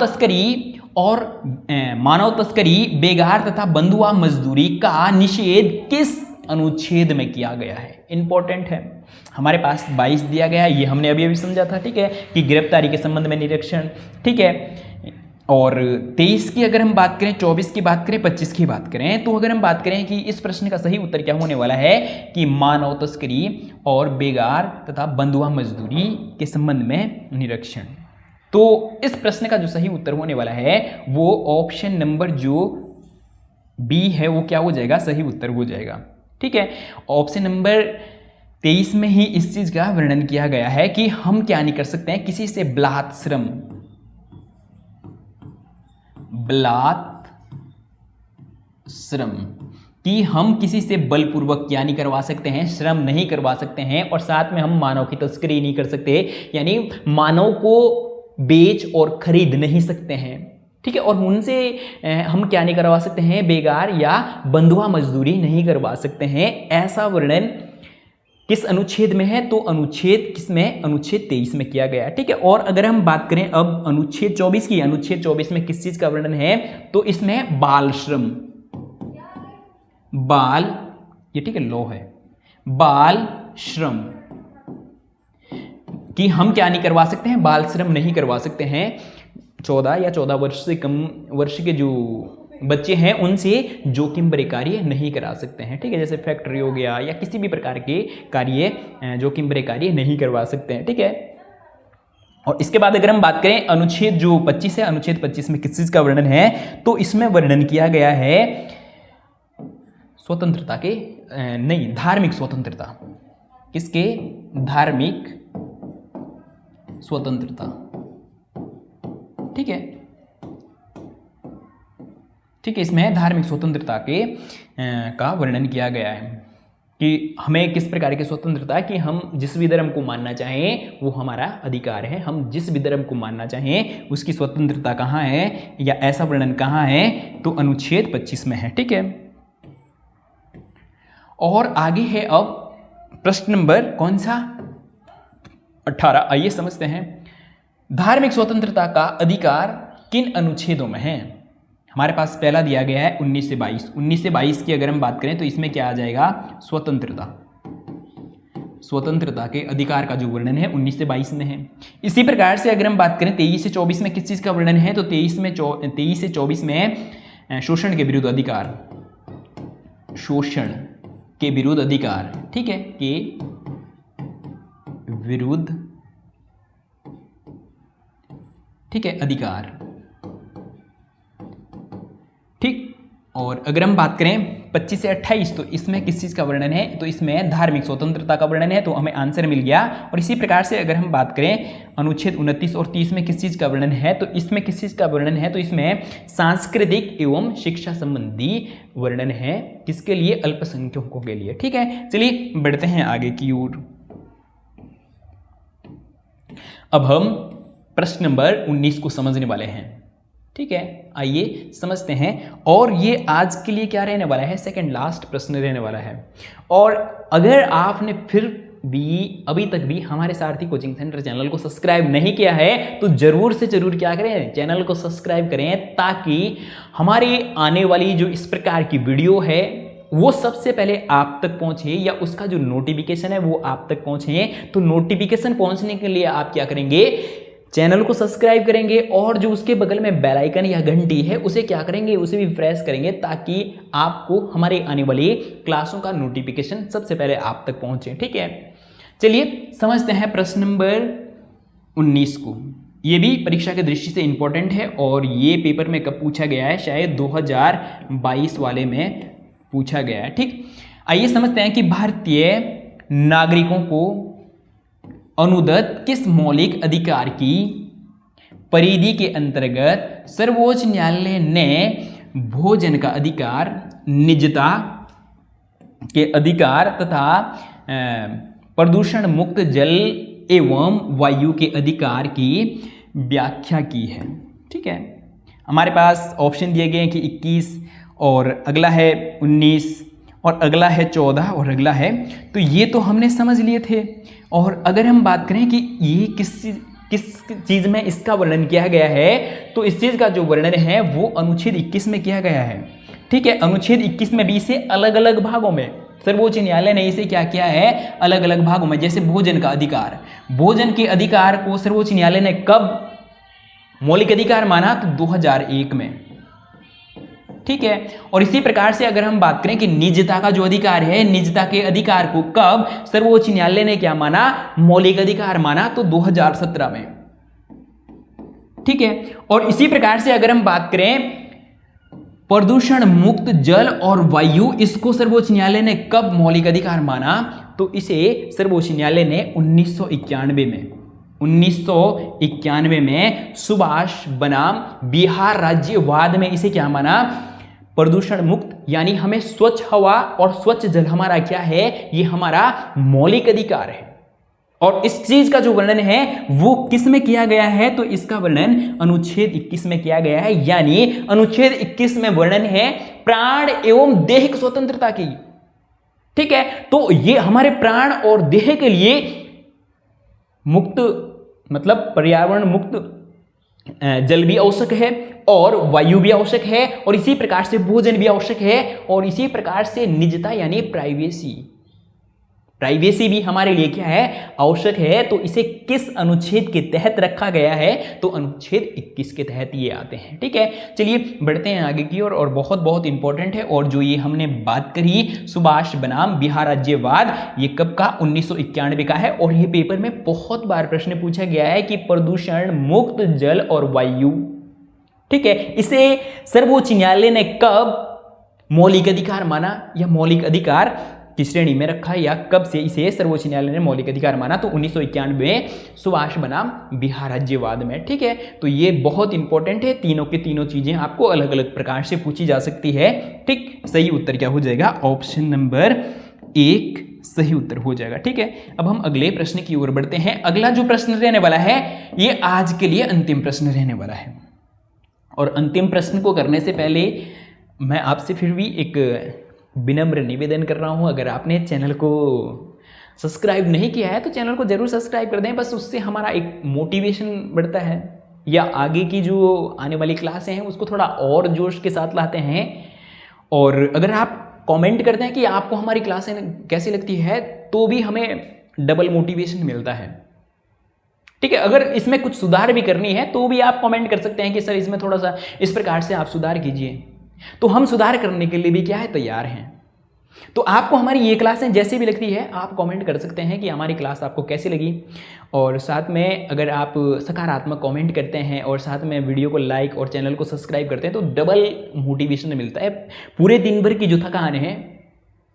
तस्करी, बेगार तथा बंधुआ मजदूरी का निषेध किस अनुच्छेद में किया गया है, इंपॉर्टेंट है। हमारे पास 22 दिया गया है, ये हमने अभी समझा था। ठीक है, कि गिरफ्तारी के संबंध में निरीक्षण। ठीक है, और 23 की अगर हम बात करें, 24 की बात करें, 25 की बात करें, तो अगर हम बात करें कि इस प्रश्न का सही उत्तर क्या होने वाला है कि मानव तस्करी और बेगार तथा बंधुआ मजदूरी के संबंध में निरीक्षण। तो इस प्रश्न का जो सही उत्तर होने वाला है वो ऑप्शन नंबर जो बी है वो क्या हो जाएगा, सही उत्तर हो जाएगा। ठीक है, ऑप्शन नंबर 23 में ही इस चीज का वर्णन किया गया है कि हम क्या नहीं कर सकते हैं, किसी से बलात् श्रम कि हम किसी से बलपूर्वक क्या नहीं करवा सकते हैं, श्रम नहीं करवा सकते हैं, और साथ में हम मानव की तस्करी नहीं कर सकते, यानी मानव को बेच और खरीद नहीं सकते हैं। ठीक है, और उनसे हम क्या नहीं करवा सकते हैं, बेगार या बंधुआ मजदूरी नहीं करवा सकते हैं। ऐसा वर्णन किस अनुच्छेद में है, तो अनुच्छेद किसमें, अनुच्छेद 23 में किया गया है। ठीक है, और अगर हम बात करें अब अनुच्छेद 24 की, अनुच्छेद 24 में किस चीज का वर्णन है, तो इसमें बाल श्रम, बाल, ये ठीक है लॉ है, बाल श्रम कि हम क्या नहीं करवा सकते हैं, बाल श्रम नहीं करवा सकते हैं। 14 या 14 वर्ष से कम वर्ष के जो बच्चे हैं उनसे जोखिम भरे कार्य नहीं करा सकते हैं। ठीक है, जैसे फैक्ट्री हो गया या किसी भी प्रकार के कार्य, जोखिम भरे कार्य नहीं करवा सकते हैं। ठीक है, और इसके बाद अगर हम बात करें अनुच्छेद जो 25 है, अनुच्छेद 25 में किस चीज का वर्णन है, तो इसमें वर्णन किया गया है स्वतंत्रता के, नहीं, धार्मिक स्वतंत्रता। किसके, धार्मिक स्वतंत्रता। ठीक है, ठीक है, इसमें धार्मिक स्वतंत्रता के का वर्णन किया गया है। कि हमें किस प्रकार की स्वतंत्रता कि हम जिस भी धर्म को मानना चाहें वो हमारा अधिकार है, हम जिस भी धर्म को मानना चाहें उसकी स्वतंत्रता कहाँ है या ऐसा वर्णन कहाँ है, तो अनुच्छेद 25 में है। ठीक है, और आगे है अब प्रश्न नंबर कौन सा 18। आइए समझते हैं, धार्मिक स्वतंत्रता का अधिकार किन अनुच्छेदों में है। हमारे पास पहला दिया गया है 19 से 22। 19 से 22 की अगर हम बात करें तो इसमें क्या आ जाएगा, स्वतंत्रता के अधिकार का जो वर्णन है 19 से 22 में है। इसी प्रकार से अगर हम बात करें 23 से 24 में किस चीज़ का वर्णन है, तो 23 से 24 में शोषण के विरुद्ध अधिकार, शोषण के विरुद्ध अधिकार, ठीक है, के विरुद्ध, ठीक है, अधिकार। ठीक, और अगर हम बात करें 25 से 28 तो इसमें किस चीज़ का वर्णन है, तो इसमें धार्मिक स्वतंत्रता का वर्णन है, तो हमें आंसर मिल गया। और इसी प्रकार से अगर हम बात करें अनुच्छेद 29 और 30 में किस चीज़ का वर्णन है, तो इसमें किस चीज़ का वर्णन है, तो इसमें सांस्कृतिक एवं शिक्षा संबंधी वर्णन है, किसके लिए, अल्पसंख्यकों के लिए। ठीक है, चलिए बढ़ते हैं आगे की ओर। अब हम प्रश्न नंबर 19 को समझने वाले हैं। ठीक है, आइए समझते हैं, और ये आज के लिए क्या रहने वाला है, सेकंड लास्ट प्रश्न रहने वाला है। और अगर आपने फिर भी अभी तक भी हमारे सारथी कोचिंग सेंटर चैनल को सब्सक्राइब नहीं किया है तो जरूर से जरूर क्या करें, चैनल को सब्सक्राइब करें, ताकि हमारी आने वाली जो इस प्रकार की वीडियो है वो सबसे पहले आप तक पहुंचे, या उसका जो नोटिफिकेशन है वो आप तक पहुंचे। तो नोटिफिकेशन पहुंचने के लिए आप क्या करेंगे, चैनल को सब्सक्राइब करेंगे, और जो उसके बगल में बेल आइकन या घंटी है उसे क्या करेंगे, उसे भी प्रेस करेंगे, ताकि आपको हमारे आने वाली क्लासों का नोटिफिकेशन सबसे पहले आप तक पहुंचे। ठीक है, चलिए समझते हैं प्रश्न नंबर 19 को। ये भी परीक्षा की दृष्टि से इंपॉर्टेंट है, और ये पेपर में कब पूछा गया है, शायद 2022 वाले में पूछा गया है। ठीक, आइए समझते हैं कि भारतीय नागरिकों को अनुदत्त किस मौलिक अधिकार की परिधि के अंतर्गत सर्वोच्च न्यायालय ने भोजन का अधिकार, निजता के अधिकार तथा प्रदूषण मुक्त जल एवं वायु के अधिकार की व्याख्या की है। ठीक है, हमारे पास ऑप्शन दिए गए हैं कि 21, और अगला है 19, और अगला है 14, और अगला है, तो ये तो हमने समझ लिए थे। और अगर हम बात करें कि ये किस चीज़ में इसका वर्णन किया गया है, तो इस चीज़ का जो वर्णन है वो अनुच्छेद 21 में किया गया है। ठीक है, अनुच्छेद 21 में भी इसे अलग अलग भागों में सर्वोच्च न्यायालय ने इसे क्या किया है, अलग अलग भागों में। जैसे भोजन का अधिकार, भोजन के अधिकार को सर्वोच्च न्यायालय ने कब मौलिक अधिकार माना, तो 2001 में। ठीक है, और इसी प्रकार से अगर हम बात करें कि निजता का जो अधिकार है, निजता के अधिकार को कब सर्वोच्च न्यायालय ने क्या माना, मौलिक अधिकार माना, तो 2017 में। ठीक है, और इसी प्रकार से अगर हम बात करें प्रदूषण मुक्त जल और वायु, इसको सर्वोच्च न्यायालय ने कब मौलिक अधिकार माना, तो इसे सर्वोच्च न्यायालय ने 1991 में सुभाष बनाम बिहार राज्यवाद में इसे क्या माना, प्रदूषण मुक्त, यानी हमें स्वच्छ हवा और स्वच्छ जल हमारा क्या है, ये हमारा मौलिक अधिकार है। और इस चीज का जो वर्णन है वो किस में किया गया है, तो इसका वर्णन अनुच्छेद 21 में किया गया है। यानी अनुच्छेद 21 में वर्णन है प्राण एवं देह की स्वतंत्रता की। ठीक है, तो ये हमारे प्राण और देह के लिए मुक्त, मतलब पर्यावरण मुक्त जल भी आवश्यक है, और वायु भी आवश्यक है, और इसी प्रकार से भोजन भी आवश्यक है, और इसी प्रकार से निजता यानी प्राइवेसी भी हमारे लिए क्या है, आवश्यक है। तो इसे किस अनुच्छेद के तहत रखा गया है, तो अनुच्छेद 21 के तहत ये आते हैं। ठीक है, चलिए बढ़ते हैं आगे की ओर, और बहुत बहुत इंपॉर्टेंट है। और जो ये हमने बात करी सुभाष बनाम बिहार राज्यवाद, ये कब का, 1991 का है। और ये पेपर में बहुत बार प्रश्न पूछा गया है कि प्रदूषण मुक्त जल और वायु, ठीक है, इसे सर्वोच्च न्यायालय ने कब मौलिक अधिकार माना, या मौलिक अधिकार की श्रेणी में रखा, या कब से इसे सर्वोच्च न्यायालय ने मौलिक अधिकार माना, तो 1991 में सुभाष बनाम बिहार राज्यवाद में। ठीक है, तो ये बहुत इंपॉर्टेंट है, तीनों के तीनों चीजें आपको अलग अलग प्रकार से पूछी जा सकती है। ठीक, सही उत्तर क्या हो जाएगा, ऑप्शन नंबर एक सही उत्तर हो जाएगा। ठीक है, अब हम अगले प्रश्न की ओर बढ़ते हैं। अगला जो प्रश्न रहने वाला है ये आज के लिए अंतिम प्रश्न रहने वाला है, और अंतिम प्रश्न को करने से पहले मैं आपसे फिर भी एक विनम्र निवेदन कर रहा हूं, अगर आपने चैनल को सब्सक्राइब नहीं किया है तो चैनल को जरूर सब्सक्राइब कर दें, बस उससे हमारा एक मोटिवेशन बढ़ता है, या आगे की जो आने वाली क्लासें हैं उसको थोड़ा और जोश के साथ लाते हैं। और अगर आप कमेंट करते हैं कि आपको हमारी क्लासें कैसी लगती है तो भी हमें डबल मोटिवेशन मिलता है। ठीक है, अगर इसमें कुछ सुधार भी करनी है तो भी आप कमेंट कर सकते हैं कि सर इसमें थोड़ा सा इस प्रकार से आप सुधार कीजिए, तो हम सुधार करने के लिए भी क्या है, तैयार हैं। तो आपको हमारी ये क्लासें जैसे भी लगती है आप कमेंट कर सकते हैं कि हमारी क्लास आपको कैसी लगी, और साथ में अगर आप सकारात्मक कमेंट करते हैं और साथ में वीडियो को लाइक और चैनल को सब्सक्राइब करते हैं तो डबल मोटिवेशन मिलता है। पूरे दिन भर की जो थकान है,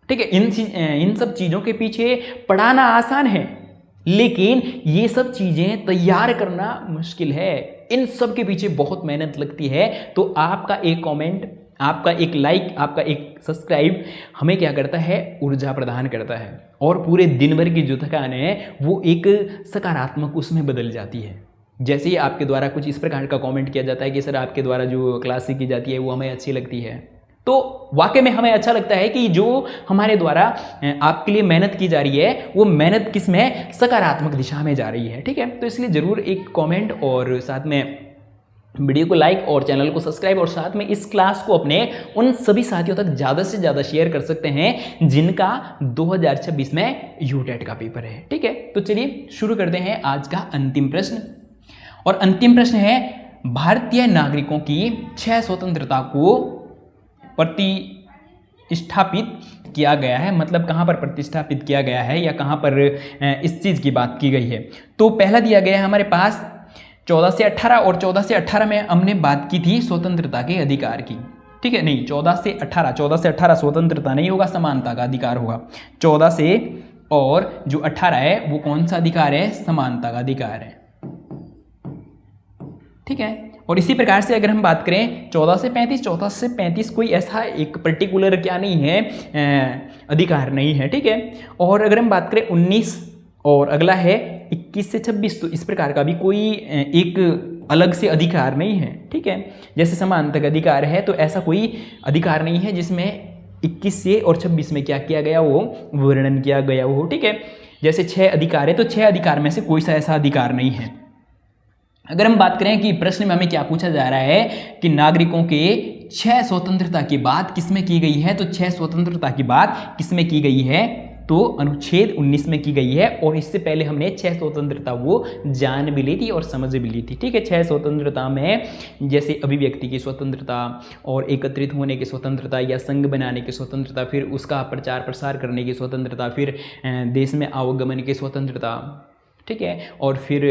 ठीक है, इन सब चीज़ों के पीछे पढ़ाना आसान है, लेकिन ये सब चीज़ें तैयार करना मुश्किल है। इन सब के पीछे बहुत मेहनत लगती है। तो आपका एक कमेंट, आपका एक लाइक, आपका एक सब्सक्राइब हमें क्या करता है, ऊर्जा प्रदान करता है, और पूरे दिन भर की जो थकान है वो एक सकारात्मक उसमें बदल जाती है। जैसे ही आपके द्वारा कुछ इस प्रकार का कमेंट किया जाता है कि सर आपके द्वारा जो क्लास की जाती है वो हमें अच्छी लगती है, तो वाकई में हमें अच्छा लगता है कि जो हमारे द्वारा आपके लिए मेहनत की जा रही है वो मेहनत किस में, सकारात्मक दिशा में जा रही है। ठीक है, तो इसलिए ज़रूर एक कमेंट और साथ में वीडियो को लाइक और चैनल को सब्सक्राइब, और साथ में इस क्लास को अपने उन सभी साथियों तक ज़्यादा से ज़्यादा शेयर कर सकते हैं जिनका 2026 में यूटेट का पेपर है। ठीक है, तो चलिए शुरू करते हैं आज का अंतिम प्रश्न। और अंतिम प्रश्न है, भारतीय नागरिकों की 6 स्वतंत्रता को प्रतिष्ठापित किया गया है, मतलब कहाँ पर प्रतिष्ठापित किया गया है या कहाँ पर इस चीज़ की बात की गई है। तो पहला दिया गया है हमारे पास 14 से 18, और 14 से 18 में हमने बात की थी स्वतंत्रता के अधिकार की। ठीक है, नहीं 14 से 18 स्वतंत्रता नहीं होगा, समानता का अधिकार होगा। 14 से और जो 18 है वो कौन सा अधिकार है, समानता का अधिकार है। ठीक है, और इसी प्रकार से अगर हम बात करें 14 से 35 कोई ऐसा एक पर्टिकुलर क्या नहीं है, अधिकार नहीं है। ठीक है, और अगर हम बात करें 19 और अगला है 21 से 26, तो इस प्रकार का भी कोई एक अलग से अधिकार नहीं है। ठीक है, जैसे समानता का अधिकार है तो ऐसा कोई अधिकार नहीं है जिसमें 21 से और 26 में क्या किया गया वो वर्णन किया गया हो। ठीक है, जैसे 6 अधिकार है तो 6 अधिकार में से कोई सा ऐसा अधिकार नहीं है। अगर हम बात करें कि प्रश्न में हमें क्या पूछा जा रहा है कि नागरिकों के 6 स्वतंत्रता की बात किसमें की गई है, तो 6 स्वतंत्रता की बात किसमें की गई है, तो अनुच्छेद 19 में की गई है। और इससे पहले हमने 6 स्वतंत्रता वो जान भी ली थी और समझ भी ली थी। ठीक है, 6 स्वतंत्रता में जैसे अभिव्यक्ति की स्वतंत्रता और एकत्रित होने की स्वतंत्रता या संघ बनाने की स्वतंत्रता, फिर उसका प्रचार प्रसार करने की स्वतंत्रता, फिर देश में आवागमन की स्वतंत्रता, ठीक है, और फिर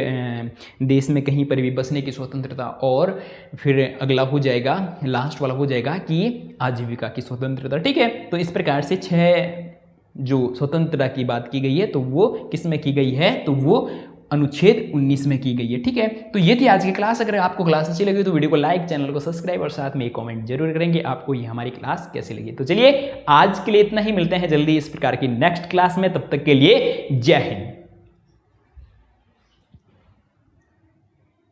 देश में कहीं पर भी बसने की स्वतंत्रता, और फिर अगला हो जाएगा, लास्ट वाला हो जाएगा कि आजीविका की स्वतंत्रता। ठीक है, तो इस प्रकार से 6 जो स्वतंत्रता की बात की गई है तो वो किस में की गई है, तो वो अनुच्छेद 19 में की गई है। ठीक है, तो ये थी आज की क्लास। अगर आपको क्लास अच्छी लगी तो वीडियो को लाइक, चैनल को सब्सक्राइब और साथ में एक कमेंट जरूर करेंगे आपको ये हमारी क्लास कैसी लगी। तो चलिए आज के लिए इतना ही, मिलते हैं जल्दी इस प्रकार की नेक्स्ट क्लास में, तब तक के लिए जय हिंद।